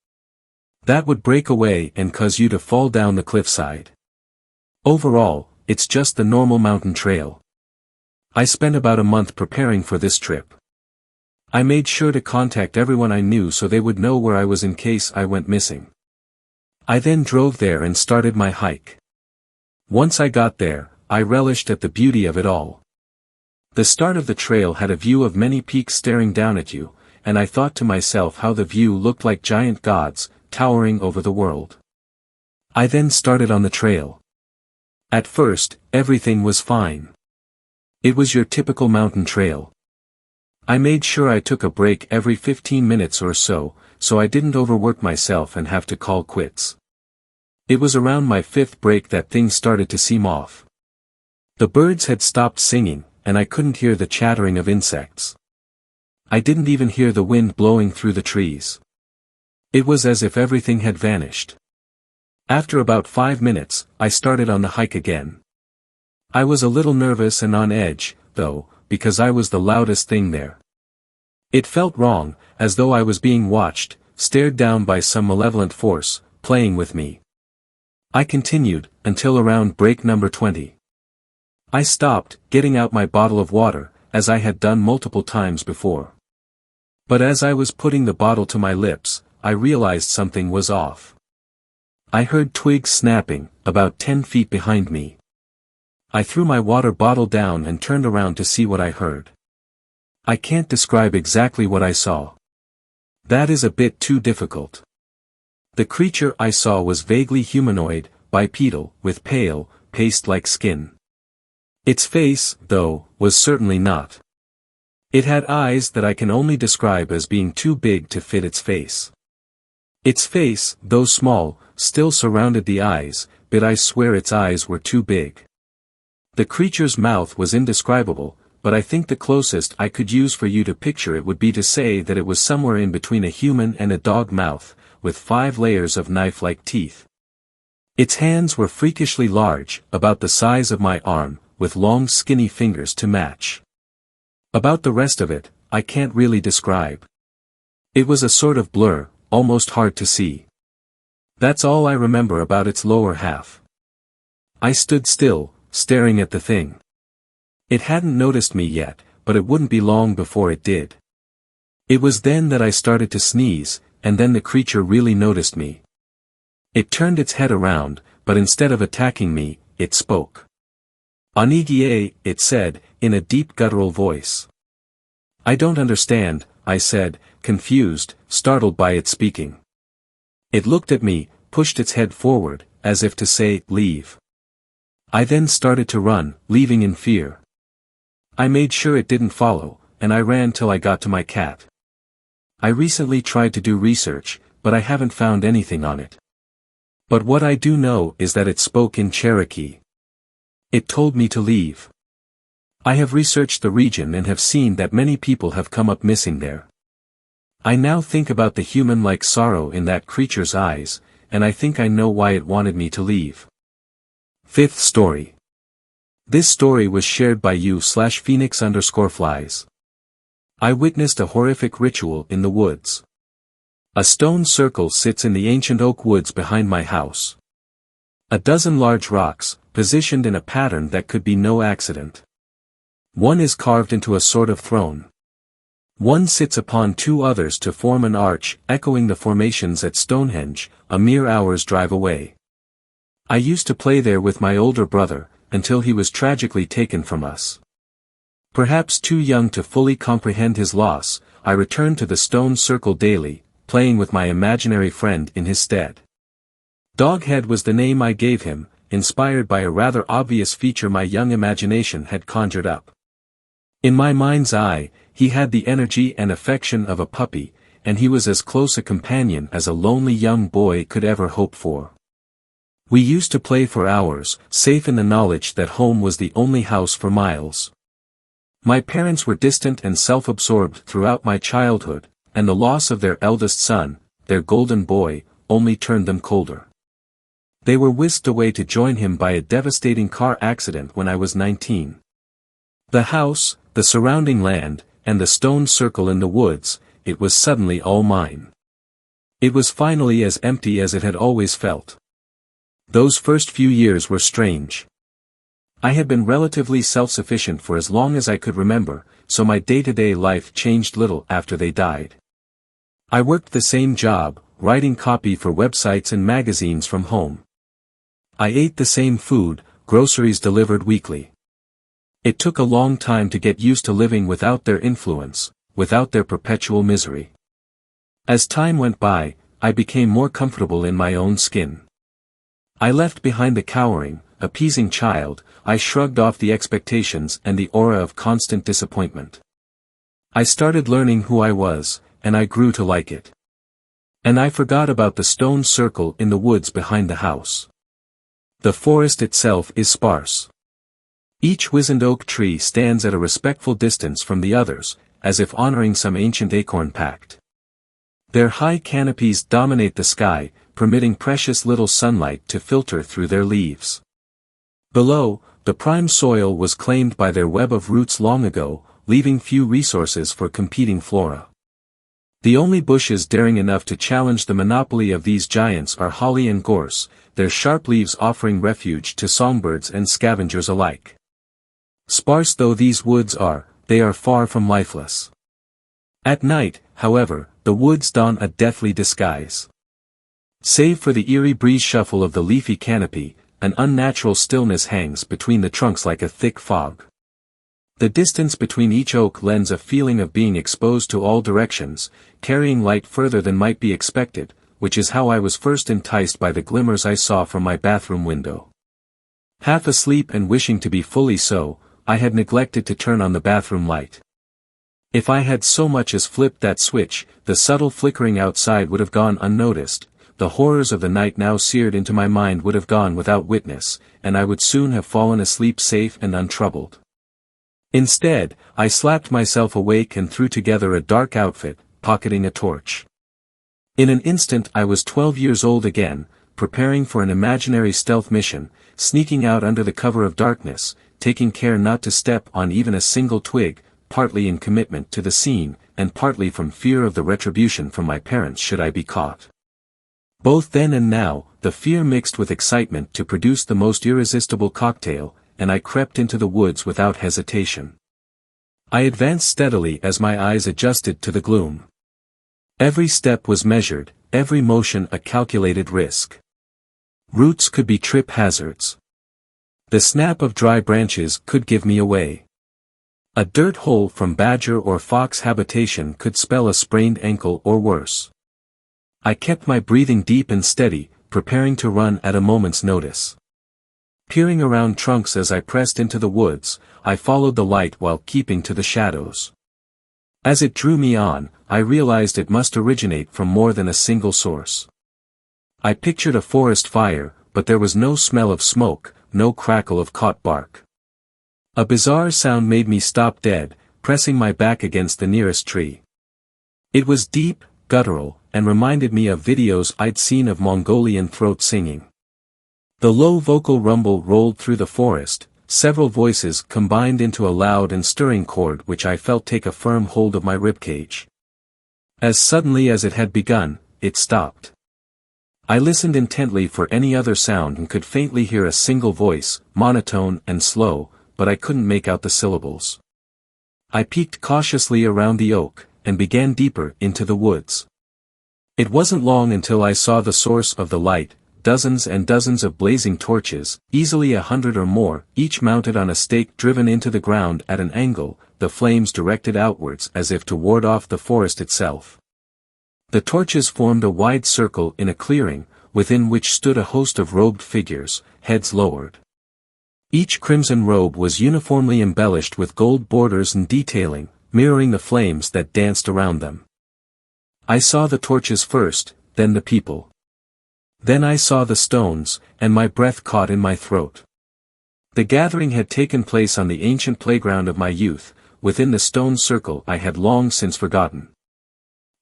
that would break away and cause you to fall down the cliffside. Overall, it's just the normal mountain trail. I spent about a month preparing for this trip. I made sure to contact everyone I knew so they would know where I was in case I went missing. I then drove there and started my hike. Once I got there, I relished at the beauty of it all. The start of the trail had a view of many peaks staring down at you, and I thought to myself how the view looked like giant gods, towering over the world. I then started on the trail. At first, everything was fine. It was your typical mountain trail. I made sure I took a break every 15 minutes or so I didn't overwork myself and have to call quits. It was around my 5th break that things started to seem off. The birds had stopped singing, and I couldn't hear the chattering of insects. I didn't even hear the wind blowing through the trees. It was as if everything had vanished. After about 5 minutes, I started on the hike again. I was a little nervous and on edge, though, because I was the loudest thing there. It felt wrong, as though I was being watched, stared down by some malevolent force, playing with me. I continued, until around break number 20. I stopped, getting out my bottle of water, as I had done multiple times before. But as I was putting the bottle to my lips, I realized something was off. I heard twigs snapping, about 10 feet behind me. I threw my water bottle down and turned around to see what I heard. I can't describe exactly what I saw. That is a bit too difficult. The creature I saw was vaguely humanoid, bipedal, with pale, paste-like skin. Its face, though, was certainly not. It had eyes that I can only describe as being too big to fit its face. Its face, though small, still surrounded the eyes, but I swear its eyes were too big. The creature's mouth was indescribable, but I think the closest I could use for you to picture it would be to say that it was somewhere in between a human and a dog mouth, with 5 layers of knife-like teeth. Its hands were freakishly large, about the size of my arm, with long skinny fingers to match. About the rest of it, I can't really describe. It was a sort of blur, almost hard to see. That's all I remember about its lower half. I stood still, staring at the thing. It hadn't noticed me yet, but it wouldn't be long before it did. It was then that I started to sneeze, and then the creature really noticed me. It turned its head around, but instead of attacking me, it spoke. "Onigie," it said, in a deep guttural voice. "I don't understand," I said, confused, startled by its speaking. It looked at me, pushed its head forward, as if to say, "Leave." I then started to run, leaving in fear. I made sure it didn't follow, and I ran till I got to my cat. I recently tried to do research, but I haven't found anything on it. But what I do know is that it spoke in Cherokee. It told me to leave. I have researched the region and have seen that many people have come up missing there. I now think about the human-like sorrow in that creature's eyes, and I think I know why it wanted me to leave. 5th story. This story was shared by you/Phoenix_flies. I witnessed a horrific ritual in the woods. A stone circle sits in the ancient oak woods behind my house. A dozen large rocks, positioned in a pattern that could be no accident. One is carved into a sort of throne. One sits upon 2 others to form an arch, echoing the formations at Stonehenge, a mere hour's drive away. I used to play there with my older brother, until he was tragically taken from us. Perhaps too young to fully comprehend his loss, I returned to the stone circle daily, playing with my imaginary friend in his stead. Doghead was the name I gave him, inspired by a rather obvious feature my young imagination had conjured up. In my mind's eye, he had the energy and affection of a puppy, and he was as close a companion as a lonely young boy could ever hope for. We used to play for hours, safe in the knowledge that home was the only house for miles. My parents were distant and self-absorbed throughout my childhood, and the loss of their eldest son, their golden boy, only turned them colder. They were whisked away to join him by a devastating car accident when I was 19. The house, the surrounding land, and the stone circle in the woods, it was suddenly all mine. It was finally as empty as it had always felt. Those first few years were strange. I had been relatively self-sufficient for as long as I could remember, so my day-to-day life changed little after they died. I worked the same job, writing copy for websites and magazines from home. I ate the same food, groceries delivered weekly. It took a long time to get used to living without their influence, without their perpetual misery. As time went by, I became more comfortable in my own skin. I left behind the cowering, appeasing child. I shrugged off the expectations and the aura of constant disappointment. I started learning who I was, and I grew to like it. And I forgot about the stone circle in the woods behind the house. The forest itself is sparse. Each wizened oak tree stands at a respectful distance from the others, as if honoring some ancient acorn pact. Their high canopies dominate the sky, permitting precious little sunlight to filter through their leaves. Below, the prime soil was claimed by their web of roots long ago, leaving few resources for competing flora. The only bushes daring enough to challenge the monopoly of these giants are holly and gorse, their sharp leaves offering refuge to songbirds and scavengers alike. Sparse though these woods are, they are far from lifeless. At night, however, the woods don a deathly disguise. Save for the eerie breeze shuffle of the leafy canopy, an unnatural stillness hangs between the trunks like a thick fog. The distance between each oak lends a feeling of being exposed to all directions, carrying light further than might be expected, which is how I was first enticed by the glimmers I saw from my bathroom window. Half asleep and wishing to be fully so, I had neglected to turn on the bathroom light. If I had so much as flipped that switch, the subtle flickering outside would have gone unnoticed, the horrors of the night now seared into my mind would have gone without witness, and I would soon have fallen asleep safe and untroubled. Instead, I slapped myself awake and threw together a dark outfit, pocketing a torch. In an instant I was 12 years old again, preparing for an imaginary stealth mission, sneaking out under the cover of darkness, taking care not to step on even a single twig, partly in commitment to the scene, and partly from fear of the retribution from my parents should I be caught. Both then and now, the fear mixed with excitement to produce the most irresistible cocktail, and I crept into the woods without hesitation. I advanced steadily as my eyes adjusted to the gloom. Every step was measured, every motion a calculated risk. Roots could be trip hazards. The snap of dry branches could give me away. A dirt hole from badger or fox habitation could spell a sprained ankle or worse. I kept my breathing deep and steady, preparing to run at a moment's notice. Peering around trunks as I pressed into the woods, I followed the light while keeping to the shadows. As it drew me on, I realized it must originate from more than a single source. I pictured a forest fire, but there was no smell of smoke, no crackle of caught bark. A bizarre sound made me stop dead, pressing my back against the nearest tree. It was deep, guttural, and reminded me of videos I'd seen of Mongolian throat singing. The low vocal rumble rolled through the forest, several voices combined into a loud and stirring chord which I felt take a firm hold of my ribcage. As suddenly as it had begun, it stopped. I listened intently for any other sound and could faintly hear a single voice, monotone and slow, but I couldn't make out the syllables. I peeked cautiously around the oak, and began deeper into the woods. It wasn't long until I saw the source of the light, dozens and dozens of blazing torches, easily 100 or more, each mounted on a stake driven into the ground at an angle, the flames directed outwards as if to ward off the forest itself. The torches formed a wide circle in a clearing, within which stood a host of robed figures, heads lowered. Each crimson robe was uniformly embellished with gold borders and detailing, mirroring the flames that danced around them. I saw the torches first, then the people. Then I saw the stones, and my breath caught in my throat. The gathering had taken place on the ancient playground of my youth, within the stone circle I had long since forgotten.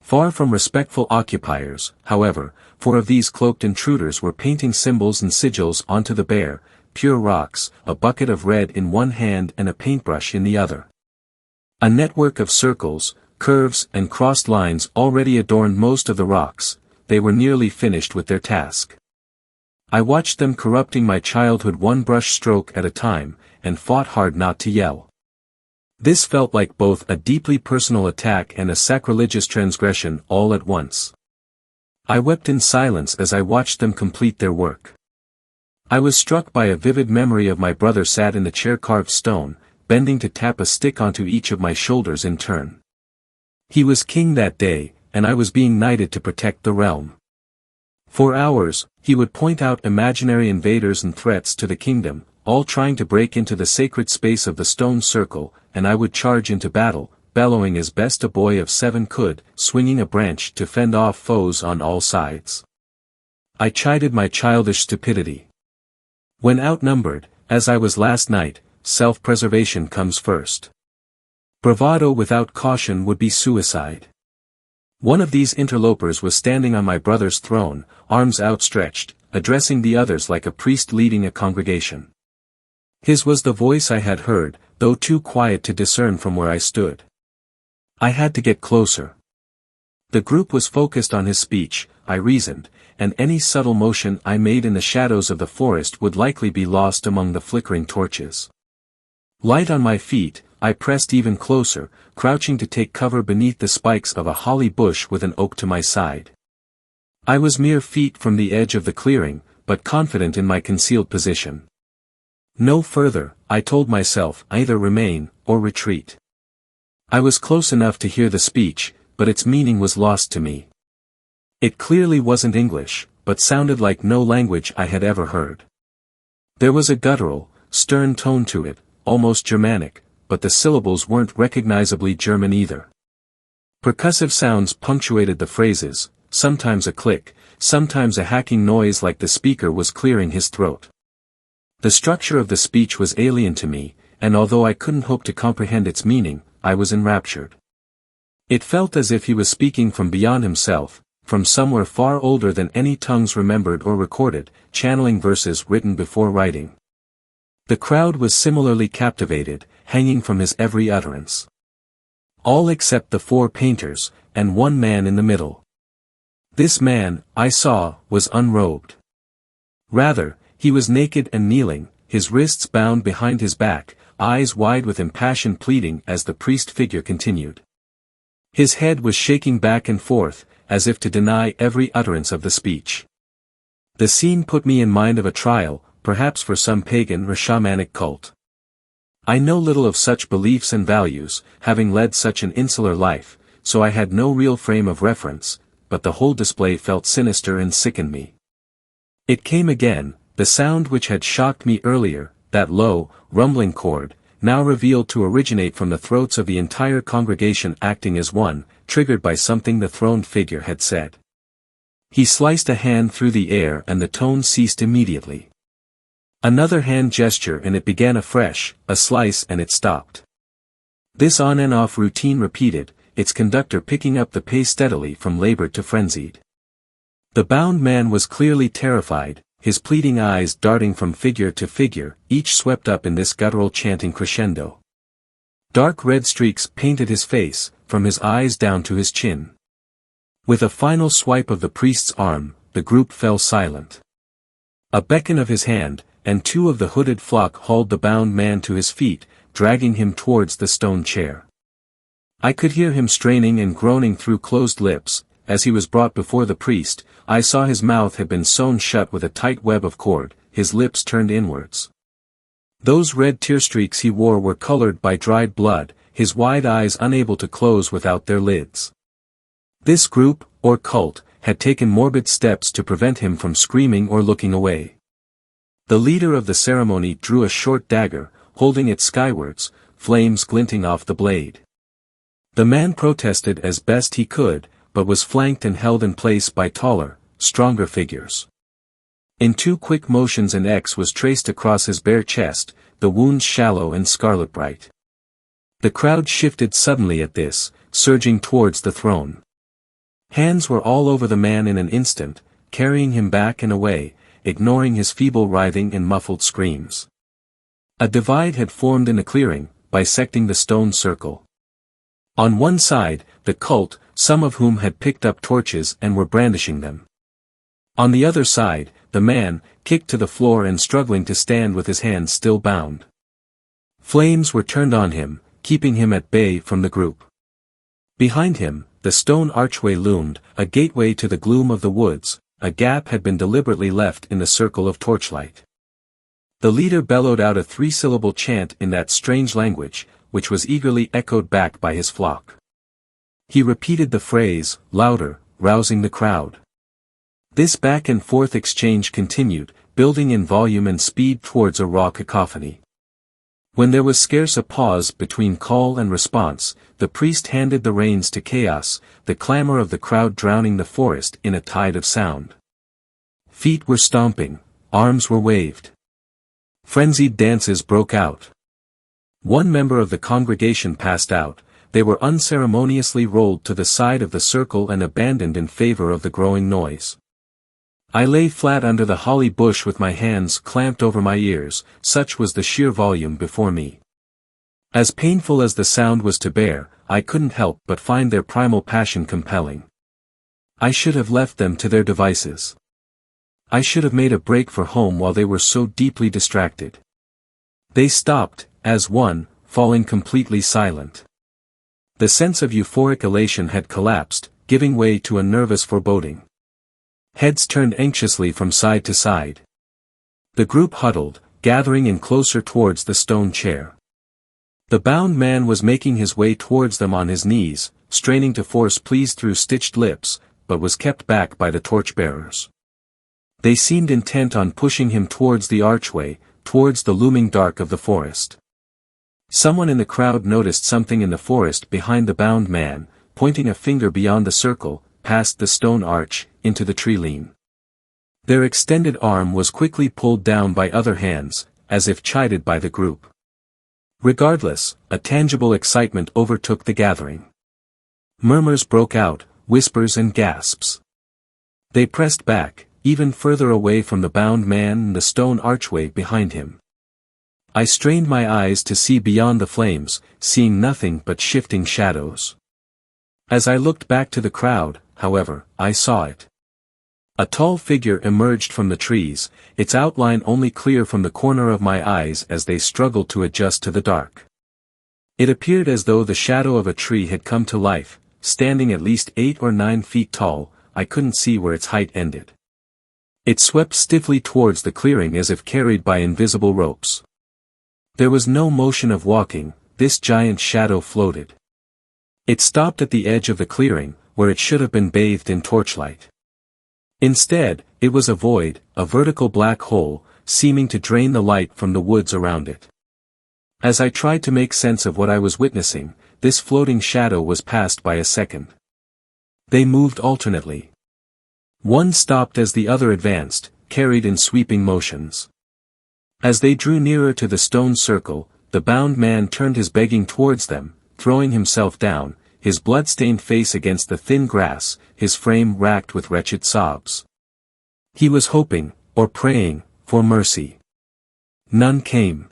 Far from respectful occupiers, however, 4 of these cloaked intruders were painting symbols and sigils onto the bare, pure rocks, a bucket of red in one hand and a paintbrush in the other. A network of circles, curves and crossed lines already adorned most of the rocks. They were nearly finished with their task. I watched them corrupting my childhood one brush stroke at a time, and fought hard not to yell. This felt like both a deeply personal attack and a sacrilegious transgression all at once. I wept in silence as I watched them complete their work. I was struck by a vivid memory of my brother sat in the chair carved stone, bending to tap a stick onto each of my shoulders in turn. He was king that day, and I was being knighted to protect the realm. For hours, he would point out imaginary invaders and threats to the kingdom, all trying to break into the sacred space of the stone circle, and I would charge into battle, bellowing as best a boy of 7 could, swinging a branch to fend off foes on all sides. I chided my childish stupidity. When outnumbered, as I was last night, self-preservation comes first. Bravado without caution would be suicide. One of these interlopers was standing on my brother's throne, arms outstretched, addressing the others like a priest leading a congregation. His was the voice I had heard, though too quiet to discern from where I stood. I had to get closer. The group was focused on his speech, I reasoned, and any subtle motion I made in the shadows of the forest would likely be lost among the flickering torches. Light on my feet, I pressed even closer, crouching to take cover beneath the spikes of a holly bush with an oak to my side. I was mere feet from the edge of the clearing, but confident in my concealed position. No further, I told myself, either remain, or retreat. I was close enough to hear the speech, but its meaning was lost to me. It clearly wasn't English, but sounded like no language I had ever heard. There was a guttural, stern tone to it, almost Germanic, but the syllables weren't recognizably German either. Percussive sounds punctuated the phrases, sometimes a click, sometimes a hacking noise like the speaker was clearing his throat. The structure of the speech was alien to me, and although I couldn't hope to comprehend its meaning, I was enraptured. It felt as if he was speaking from beyond himself, from somewhere far older than any tongues remembered or recorded, channeling verses written before writing. The crowd was similarly captivated, hanging from his every utterance. All except the 4 painters, and one man in the middle. This man, I saw, was unrobed. Rather, he was naked and kneeling, his wrists bound behind his back, eyes wide with impassioned pleading as the priest figure continued. His head was shaking back and forth, as if to deny every utterance of the speech. The scene put me in mind of a trial, perhaps for some pagan or shamanic cult. I know little of such beliefs and values, having led such an insular life, so I had no real frame of reference, but the whole display felt sinister and sickened me. It came again, the sound which had shocked me earlier, that low, rumbling chord, now revealed to originate from the throats of the entire congregation acting as one, triggered by something the throned figure had said. He sliced a hand through the air and the tone ceased immediately. Another hand gesture and it began afresh, a slice and it stopped. This on and off routine repeated, its conductor picking up the pace steadily from labored to frenzied. The bound man was clearly terrified, his pleading eyes darting from figure to figure, each swept up in this guttural chanting crescendo. Dark red streaks painted his face, from his eyes down to his chin. With a final swipe of the priest's arm, the group fell silent. A beckon of his hand, and 2 of the hooded flock hauled the bound man to his feet, dragging him towards the stone chair. I could hear him straining and groaning through closed lips. As he was brought before the priest, I saw his mouth had been sewn shut with a tight web of cord, his lips turned inwards. Those red tear streaks he wore were colored by dried blood, his wide eyes unable to close without their lids. This group, or cult, had taken morbid steps to prevent him from screaming or looking away. The leader of the ceremony drew a short dagger, holding it skywards, flames glinting off the blade. The man protested as best he could, but was flanked and held in place by taller, stronger figures. In 2 quick motions an X was traced across his bare chest, the wounds shallow and scarlet bright. The crowd shifted suddenly at this, surging towards the throne. Hands were all over the man in an instant, carrying him back and away, ignoring his feeble writhing and muffled screams. A divide had formed in the clearing, bisecting the stone circle. On one side, the cult, some of whom had picked up torches and were brandishing them. On the other side, the man, kicked to the floor and struggling to stand with his hands still bound. Flames were turned on him, keeping him at bay from the group. Behind him, the stone archway loomed, a gateway to the gloom of the woods. A gap had been deliberately left in the circle of torchlight. The leader bellowed out a three-syllable chant in that strange language, which was eagerly echoed back by his flock. He repeated the phrase, louder, rousing the crowd. This back-and-forth exchange continued, building in volume and speed towards a raw cacophony. When there was scarce a pause between call and response, the priest handed the reins to chaos, the clamor of the crowd drowning the forest in a tide of sound. Feet were stomping, arms were waved. Frenzied dances broke out. One member of the congregation passed out. They were unceremoniously rolled to the side of the circle and abandoned in favor of the growing noise. I lay flat under the holly bush with my hands clamped over my ears, such was the sheer volume before me. As painful as the sound was to bear, I couldn't help but find their primal passion compelling. I should have left them to their devices. I should have made a break for home while they were so deeply distracted. They stopped, as one, falling completely silent. The sense of euphoric elation had collapsed, giving way to a nervous foreboding. Heads turned anxiously from side to side. The group huddled, gathering in closer towards the stone chair. The bound man was making his way towards them on his knees, straining to force pleas through stitched lips, but was kept back by the torchbearers. They seemed intent on pushing him towards the archway, towards the looming dark of the forest. Someone in the crowd noticed something in the forest behind the bound man, pointing a finger beyond the circle, past the stone arch, into the tree-line. Their extended arm was quickly pulled down by other hands, as if chided by the group. Regardless, a tangible excitement overtook the gathering. Murmurs broke out, whispers and gasps. They pressed back, even further away from the bound man and the stone archway behind him. I strained my eyes to see beyond the flames, seeing nothing but shifting shadows. As I looked back to the crowd, however, I saw it. A tall figure emerged from the trees, its outline only clear from the corner of my eyes as they struggled to adjust to the dark. It appeared as though the shadow of a tree had come to life, standing at least 8 or 9 feet tall. I couldn't see where its height ended. It swept stiffly towards the clearing as if carried by invisible ropes. There was no motion of walking, this giant shadow floated. It stopped at the edge of the clearing, where it should have been bathed in torchlight. Instead, it was a void, a vertical black hole, seeming to drain the light from the woods around it. As I tried to make sense of what I was witnessing, this floating shadow was passed by a second. They moved alternately. One stopped as the other advanced, carried in sweeping motions. As they drew nearer to the stone circle, the bound man turned his begging towards them, throwing himself down, his blood-stained face against the thin grass, his frame racked with wretched sobs. He was hoping, or praying, for mercy. None came.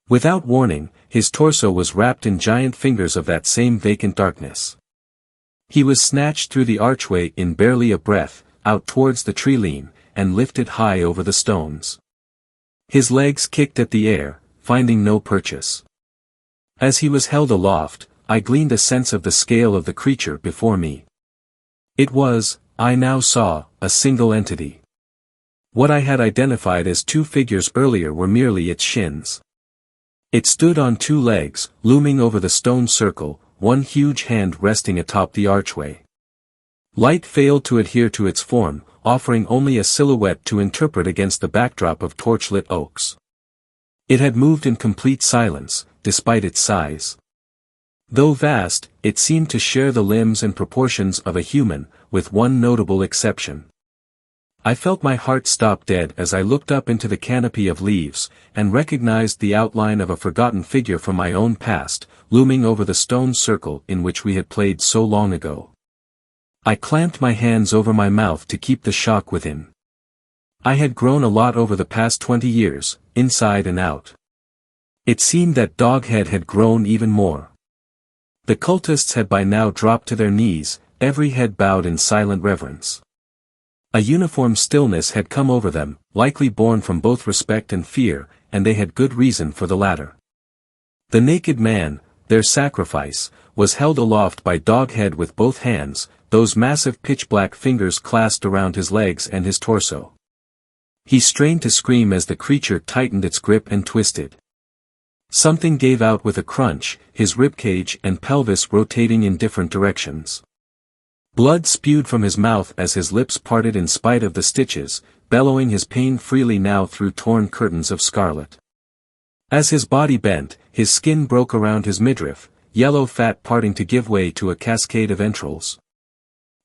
Without warning, his torso was wrapped in giant fingers of that same vacant darkness. He was snatched through the archway in barely a breath, out towards the tree-line, and lifted high over the stones. His legs kicked at the air, finding no purchase. As he was held aloft, I gleaned a sense of the scale of the creature before me. It was, I now saw, a single entity. What I had identified as 2 figures earlier were merely its shins. It stood on 2 legs, looming over the stone circle, one huge hand resting atop the archway. Light failed to adhere to its form, offering only a silhouette to interpret against the backdrop of torchlit oaks. It had moved in complete silence, despite its size. Though vast, it seemed to share the limbs and proportions of a human, with one notable exception. I felt my heart stop dead as I looked up into the canopy of leaves, and recognized the outline of a forgotten figure from my own past, looming over the stone circle in which we had played so long ago. I clamped my hands over my mouth to keep the shock within. I had grown a lot over the past 20 years, inside and out. It seemed that Doghead had grown even more. The cultists had by now dropped to their knees, every head bowed in silent reverence. A uniform stillness had come over them, likely born from both respect and fear, and they had good reason for the latter. The naked man, their sacrifice, was held aloft by Doghead with both hands, those massive pitch-black fingers clasped around his legs and his torso. He strained to scream as the creature tightened its grip and twisted. Something gave out with a crunch, his ribcage and pelvis rotating in different directions. Blood spewed from his mouth as his lips parted in spite of the stitches, bellowing his pain freely now through torn curtains of scarlet. As his body bent, his skin broke around his midriff, yellow fat parting to give way to a cascade of entrails.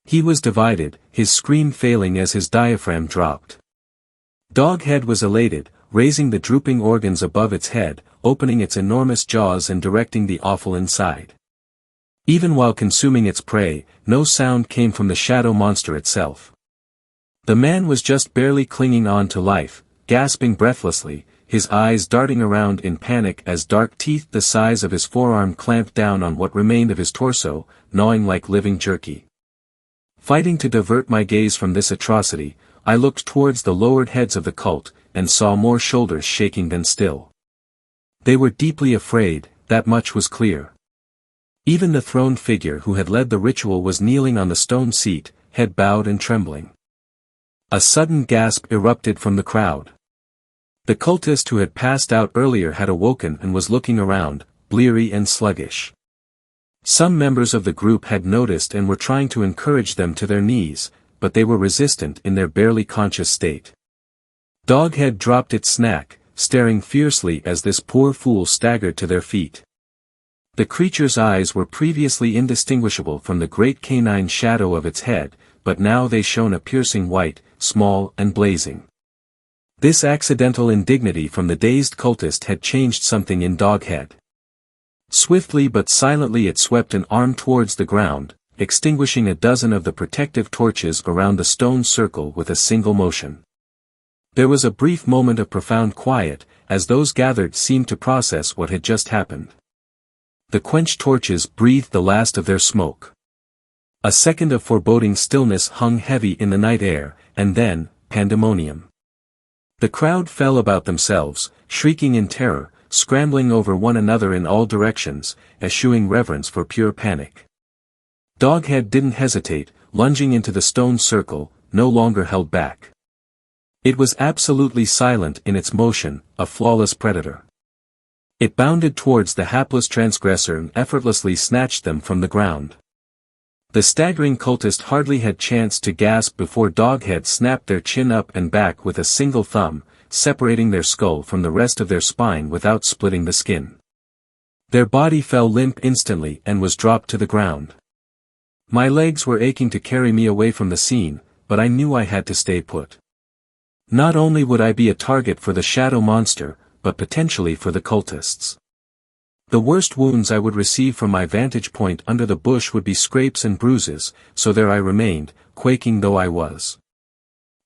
He was divided, his scream failing as his diaphragm dropped. Doghead was elated, raising the drooping organs above its head, opening its enormous jaws and directing the offal inside. Even while consuming its prey, no sound came from the shadow monster itself. The man was just barely clinging on to life, gasping breathlessly, his eyes darting around in panic as dark teeth the size of his forearm clamped down on what remained of his torso, gnawing like living jerky. Fighting to divert my gaze from this atrocity, I looked towards the lowered heads of the cult, and saw more shoulders shaking than still. They were deeply afraid, that much was clear. Even the throned figure who had led the ritual was kneeling on the stone seat, head bowed and trembling. A sudden gasp erupted from the crowd. The cultist who had passed out earlier had awoken and was looking around, bleary and sluggish. Some members of the group had noticed and were trying to encourage them to their knees, but they were resistant in their barely conscious state. Doghead dropped its snack, staring fiercely as this poor fool staggered to their feet. The creature's eyes were previously indistinguishable from the great canine shadow of its head, but now they shone a piercing white, small and blazing. This accidental indignity from the dazed cultist had changed something in Doghead. Swiftly but silently it swept an arm towards the ground, extinguishing a dozen of the protective torches around the stone circle with a single motion. There was a brief moment of profound quiet, as those gathered seemed to process what had just happened. The quenched torches breathed the last of their smoke. A second of foreboding stillness hung heavy in the night air, and then, pandemonium. The crowd fell about themselves, shrieking in terror, scrambling over one another in all directions, eschewing reverence for pure panic. Doghead didn't hesitate, lunging into the stone circle, no longer held back. It was absolutely silent in its motion, a flawless predator. It bounded towards the hapless transgressor and effortlessly snatched them from the ground. The staggering cultist hardly had chance to gasp before Doghead snapped their chin up and back with a single thumb, separating their skull from the rest of their spine without splitting the skin. Their body fell limp instantly and was dropped to the ground. My legs were aching to carry me away from the scene, but I knew I had to stay put. Not only would I be a target for the shadow monster, but potentially for the cultists. The worst wounds I would receive from my vantage point under the bush would be scrapes and bruises, so there I remained, quaking though I was.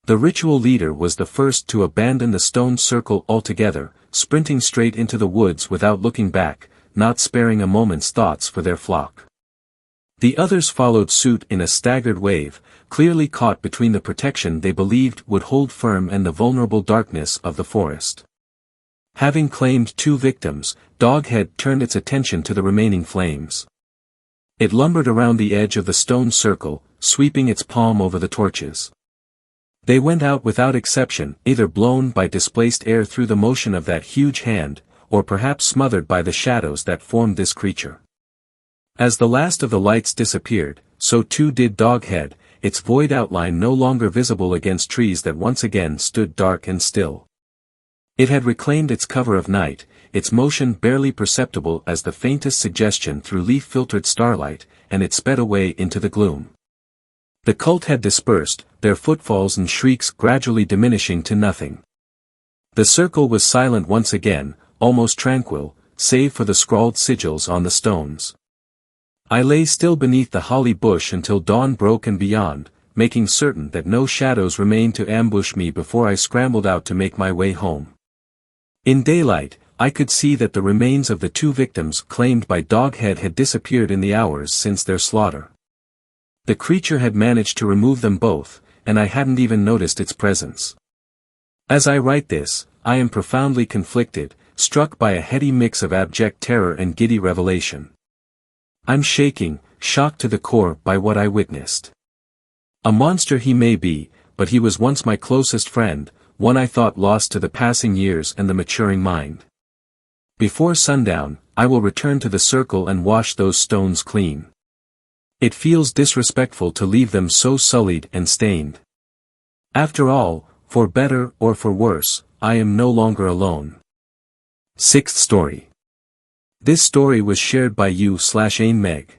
The ritual leader was the first to abandon the stone circle altogether, sprinting straight into the woods without looking back, not sparing a moment's thoughts for their flock. The others followed suit in a staggered wave, clearly caught between the protection they believed would hold firm and the vulnerable darkness of the forest. Having claimed 2 victims, Doghead turned its attention to the remaining flames. It lumbered around the edge of the stone circle, sweeping its palm over the torches. They went out without exception, either blown by displaced air through the motion of that huge hand, or perhaps smothered by the shadows that formed this creature. As the last of the lights disappeared, so too did Doghead, its void outline no longer visible against trees that once again stood dark and still. It had reclaimed its cover of night, its motion barely perceptible as the faintest suggestion through leaf-filtered starlight, and it sped away into the gloom. The cult had dispersed, their footfalls and shrieks gradually diminishing to nothing. The circle was silent once again, almost tranquil, save for the scrawled sigils on the stones. I lay still beneath the holly bush until dawn broke and beyond, making certain that no shadows remained to ambush me before I scrambled out to make my way home. In daylight, I could see that the remains of the 2 victims claimed by Doghead had disappeared in the hours since their slaughter. The creature had managed to remove them both, and I hadn't even noticed its presence. As I write this, I am profoundly conflicted, struck by a heady mix of abject terror and giddy revelation. I'm shaking, shocked to the core by what I witnessed. A monster he may be, but he was once my closest friend, one I thought lost to the passing years and the maturing mind. Before sundown, I will return to the circle and wash those stones clean. It feels disrespectful to leave them so sullied and stained. After all, for better or for worse, I am no longer alone. Sixth story. This story was shared by you/Ain Meg.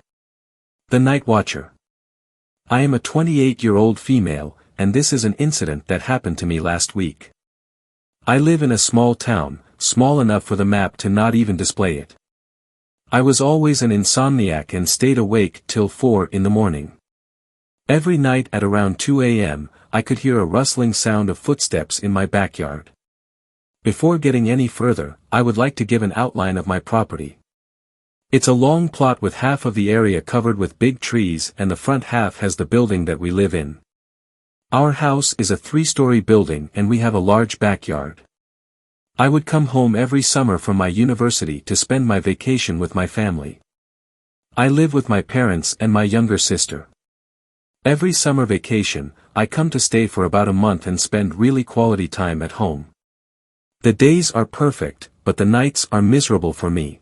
The Night Watcher. I am a 28-year-old female, and this is an incident that happened to me last week. I live in a small town, small enough for the map to not even display it. I was always an insomniac and stayed awake till 4 in the morning. Every night at around 2 a.m., I could hear a rustling sound of footsteps in my backyard. Before getting any further, I would like to give an outline of my property. It's a long plot with half of the area covered with big trees and the front half has the building that we live in. Our house is a 3-story building and we have a large backyard. I would come home every summer from my university to spend my vacation with my family. I live with my parents and my younger sister. Every summer vacation, I come to stay for about a month and spend really quality time at home. The days are perfect, but the nights are miserable for me.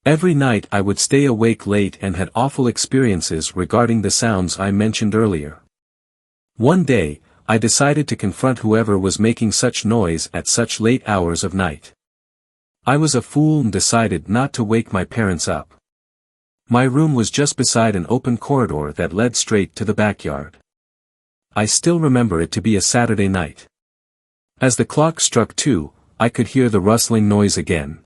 Every night I would stay awake late and had awful experiences regarding the sounds I mentioned earlier. One day, I decided to confront whoever was making such noise at such late hours of night. I was a fool and decided not to wake my parents up. My room was just beside an open corridor that led straight to the backyard. I still remember it to be a Saturday night. As the clock struck 2, I could hear the rustling noise again.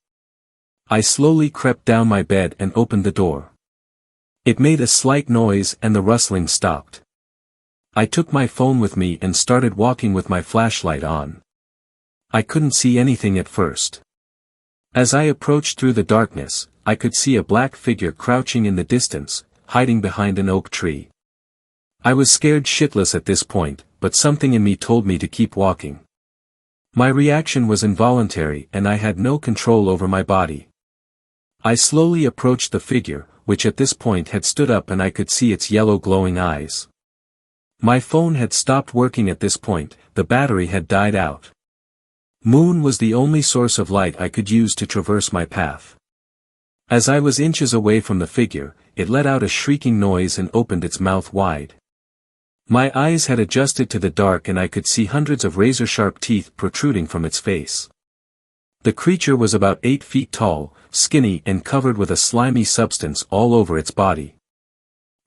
I slowly crept down my bed and opened the door. It made a slight noise and the rustling stopped. I took my phone with me and started walking with my flashlight on. I couldn't see anything at first. As I approached through the darkness, I could see a black figure crouching in the distance, hiding behind an oak tree. I was scared shitless at this point, but something in me told me to keep walking. My reaction was involuntary and I had no control over my body. I slowly approached the figure, which at this point had stood up and I could see its yellow glowing eyes. My phone had stopped working at this point, the battery had died out. Moon was the only source of light I could use to traverse my path. As I was inches away from the figure, it let out a shrieking noise and opened its mouth wide. My eyes had adjusted to the dark and I could see hundreds of razor-sharp teeth protruding from its face. The creature was about 8 feet tall, skinny and covered with a slimy substance all over its body.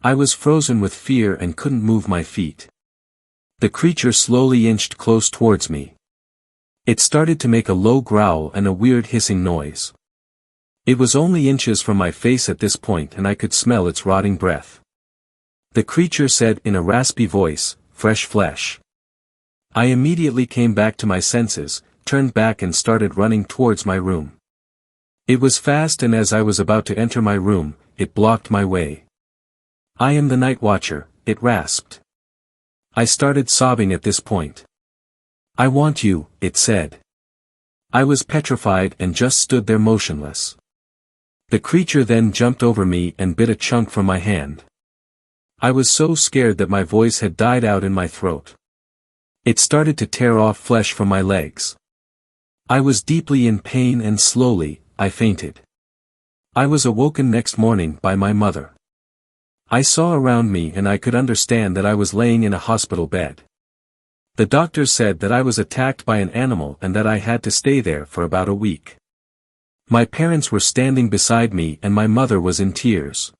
I was frozen with fear and couldn't move my feet. The creature slowly inched close towards me. It started to make a low growl and a weird hissing noise. It was only inches from my face at this point and I could smell its rotting breath. The creature said in a raspy voice, "Fresh flesh." I immediately came back to my senses, turned back and started running towards my room. It was fast and as I was about to enter my room, it blocked my way. "I am the Night Watcher," it rasped. I started sobbing at this point. "I want you," it said. I was petrified and just stood there motionless. The creature then jumped over me and bit a chunk from my hand. I was so scared that my voice had died out in my throat. It started to tear off flesh from my legs. I was deeply in pain and slowly, I fainted. I was awoken next morning by my mother. I saw around me and I could understand that I was laying in a hospital bed. The doctor said that I was attacked by an animal and that I had to stay there for about a week. My parents were standing beside me and my mother was in tears.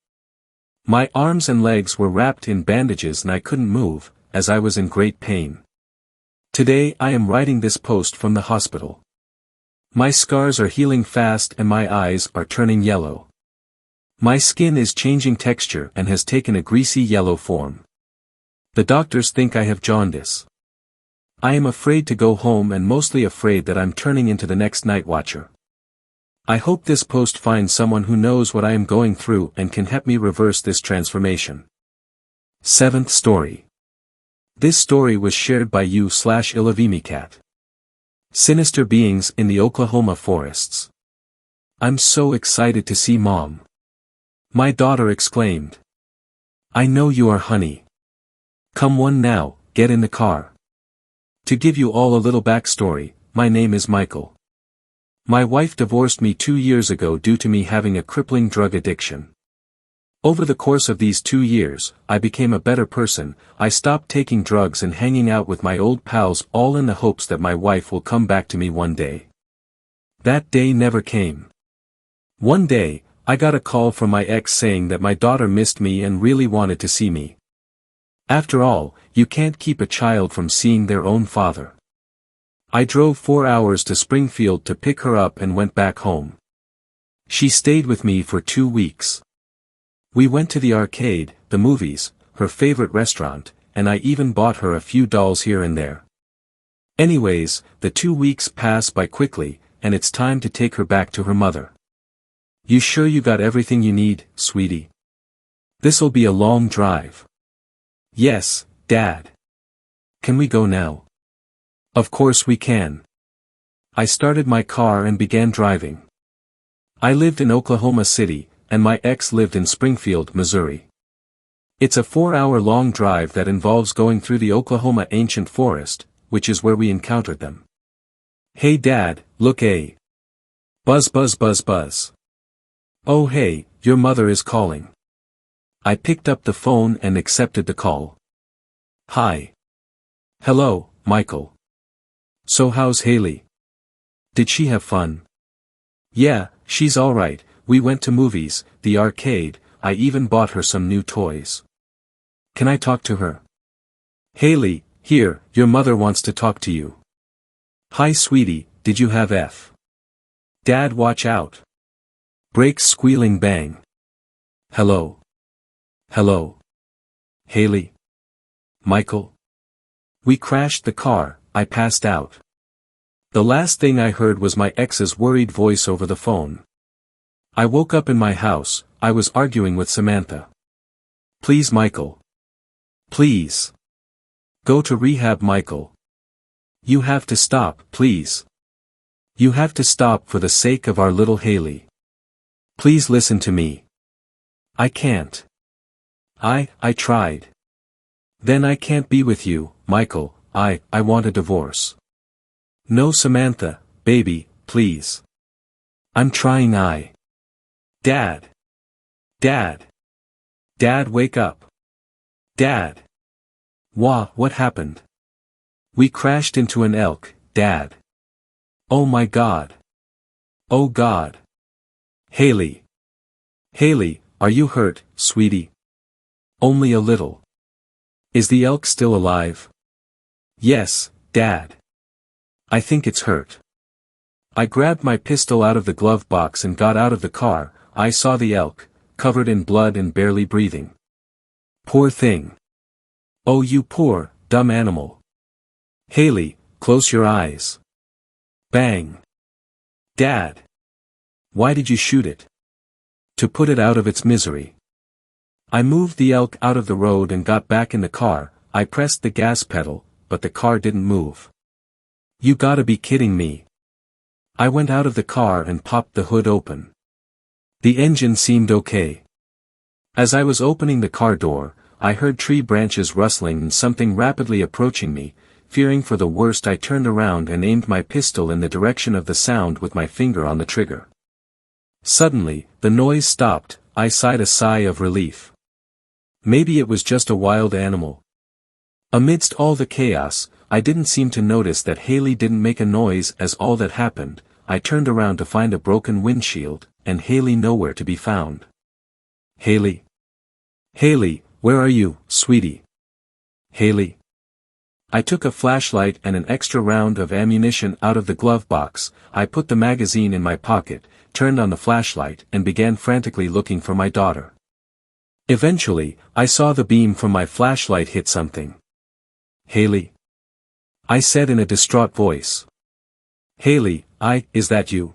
My arms and legs were wrapped in bandages and I couldn't move, as I was in great pain. Today I am writing this post from the hospital. My scars are healing fast and my eyes are turning yellow. My skin is changing texture and has taken a greasy yellow form. The doctors think I have jaundice. I am afraid to go home and mostly afraid that I'm turning into the next Night Watcher. I hope this post finds someone who knows what I am going through and can help me reverse this transformation. Seventh story. This story was shared by you/Ilavimicat. Sinister beings in the Oklahoma forests. I'm so excited to see Mom. My daughter exclaimed. I know you are, honey. Come on now, get in the car. To give you all a little backstory, my name is Michael. My wife divorced me 2 years ago due to me having a crippling drug addiction. Over the course of these 2 years, I became a better person. I stopped taking drugs and hanging out with my old pals, all in the hopes that my wife will come back to me one day. That day never came. One day, I got a call from my ex saying that my daughter missed me and really wanted to see me. After all, you can't keep a child from seeing their own father. I drove 4 hours to Springfield to pick her up and went back home. She stayed with me for 2 weeks. We went to the arcade, the movies, her favorite restaurant, and I even bought her a few dolls here and there. Anyways, the 2 weeks pass by quickly, and it's time to take her back to her mother. You sure you got everything you need, sweetie? This'll be a long drive. Yes, Dad. Can we go now? Of course we can. I started my car and began driving. I lived in Oklahoma City, and my ex lived in Springfield, Missouri. It's a 4-hour-long drive that involves going through the Oklahoma Ancient Forest, which is where we encountered them. Hey Dad, look a. Buzz buzz buzz buzz. Oh hey, your mother is calling. I picked up the phone and accepted the call. Hi. Hello, Michael. So how's Haley? Did she have fun? Yeah, she's alright. We went to movies, the arcade, I even bought her some new toys. Can I talk to her? Haley, here, your mother wants to talk to you. Hi sweetie, did you have F? Dad, watch out. Brakes squealing bang. Hello. Hello. Haley. Michael. We crashed the car, I passed out. The last thing I heard was my ex's worried voice over the phone. I woke up in my house, I was arguing with Samantha. Please Michael. Please. Go to rehab Michael. You have to stop, please. You have to stop for the sake of our little Haley. Please listen to me. I can't. I tried. Then I can't be with you, Michael, I want a divorce. No Samantha, baby, please. I'm trying. Dad. Dad. Dad, wake up. Dad. What happened? We crashed into an elk, Dad. Oh my God. Oh God. Haley. Haley, are you hurt, sweetie? Only a little. Is the elk still alive? Yes, Dad. I think it's hurt. I grabbed my pistol out of the glove box and got out of the car. I saw the elk, covered in blood and barely breathing. Poor thing. Oh, you poor, dumb animal. Haley, close your eyes. Bang. Dad. Why did you shoot it? To put it out of its misery. I moved the elk out of the road and got back in the car. I pressed the gas pedal, but the car didn't move. You gotta be kidding me. I went out of the car and popped the hood open. The engine seemed okay. As I was opening the car door, I heard tree branches rustling and something rapidly approaching me. Fearing for the worst, I turned around and aimed my pistol in the direction of the sound with my finger on the trigger. Suddenly, the noise stopped. I sighed a sigh of relief. Maybe it was just a wild animal. Amidst all the chaos, I didn't seem to notice that Haley didn't make a noise. As all that happened, I turned around to find a broken windshield, and Haley nowhere to be found. Haley. Haley, where are you, sweetie? Haley. I took a flashlight and an extra round of ammunition out of the glove box. I put the magazine in my pocket, turned on the flashlight and began frantically looking for my daughter. Eventually, I saw the beam from my flashlight hit something. Haley. I said in a distraught voice. Haley, is that you?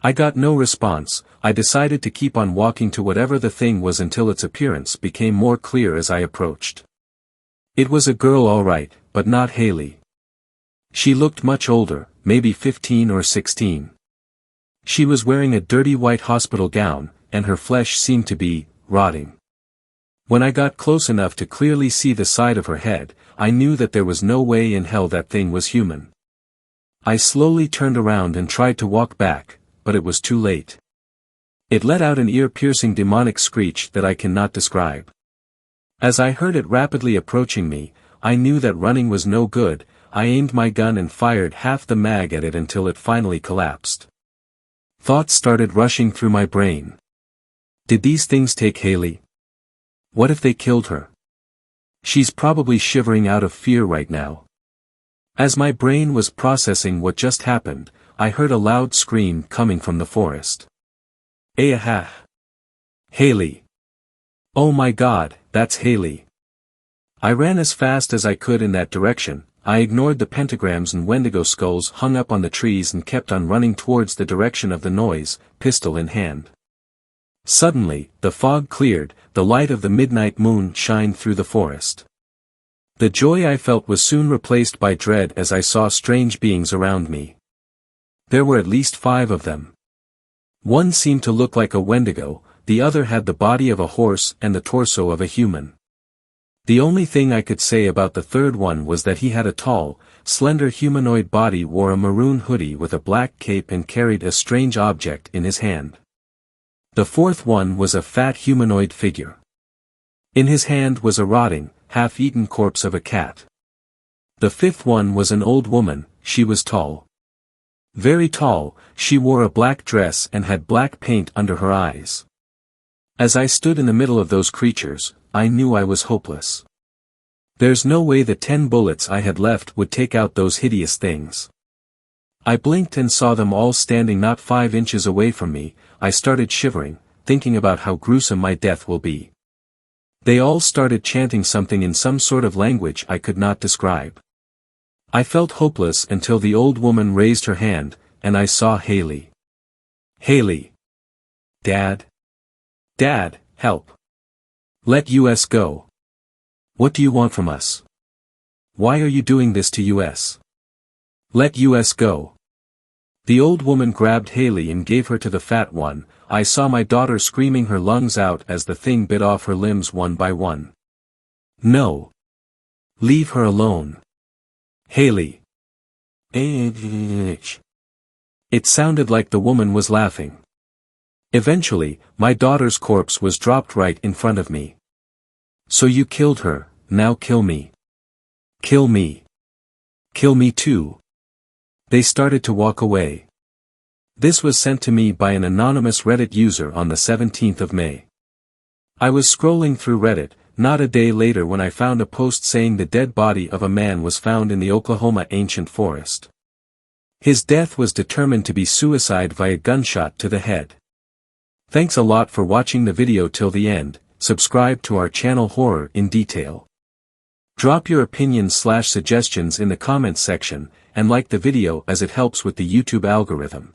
I got no response. I decided to keep on walking to whatever the thing was until its appearance became more clear as I approached. It was a girl all right, but not Haley. She looked much older, maybe 15 or 16. She was wearing a dirty white hospital gown, and her flesh seemed to be rotting. When I got close enough to clearly see the side of her head, I knew that there was no way in hell that thing was human. I slowly turned around and tried to walk back, but it was too late. It let out an ear-piercing demonic screech that I cannot describe. As I heard it rapidly approaching me, I knew that running was no good. I aimed my gun and fired half the mag at it until it finally collapsed. Thoughts started rushing through my brain. Did these things take Haley? What if they killed her? She's probably shivering out of fear right now. As my brain was processing what just happened, I heard a loud scream coming from the forest. Aha! Haley! Oh my God, that's Haley! I ran as fast as I could in that direction. I ignored the pentagrams and Wendigo skulls hung up on the trees and kept on running towards the direction of the noise, pistol in hand. Suddenly, the fog cleared, the light of the midnight moon shined through the forest. The joy I felt was soon replaced by dread as I saw strange beings around me. There were at least 5 of them. One seemed to look like a Wendigo, the other had the body of a horse and the torso of a human. The only thing I could say about the third one was that he had a tall, slender humanoid body, wore a maroon hoodie with a black cape and carried a strange object in his hand. The fourth one was a fat humanoid figure. In his hand was a rotting, half-eaten corpse of a cat. The fifth one was an old woman. She was tall. Very tall, she wore a black dress and had black paint under her eyes. As I stood in the middle of those creatures, I knew I was hopeless. There's no way the 10 bullets I had left would take out those hideous things. I blinked and saw them all standing not 5 inches away from me. I started shivering, thinking about how gruesome my death will be. They all started chanting something in some sort of language I could not describe. I felt hopeless until the old woman raised her hand, and I saw Haley. Haley! Dad? Dad, help! Let us go. What do you want from us? Why are you doing this to us? Let us go. The old woman grabbed Haley and gave her to the fat one. I saw my daughter screaming her lungs out as the thing bit off her limbs one by one. No. Leave her alone. Haley. It sounded like the woman was laughing. Eventually, my daughter's corpse was dropped right in front of me. So you killed her, now kill me. Kill me. Kill me too. They started to walk away. This was sent to me by an anonymous Reddit user on the 17th of May. I was scrolling through Reddit, not a day later, when I found a post saying the dead body of a man was found in the Oklahoma ancient forest. His death was determined to be suicide via gunshot to the head. Thanks a lot for watching the video till the end. Subscribe to our channel Horror in Detail. Drop your opinions/suggestions in the comments section, and like the video as it helps with the YouTube algorithm.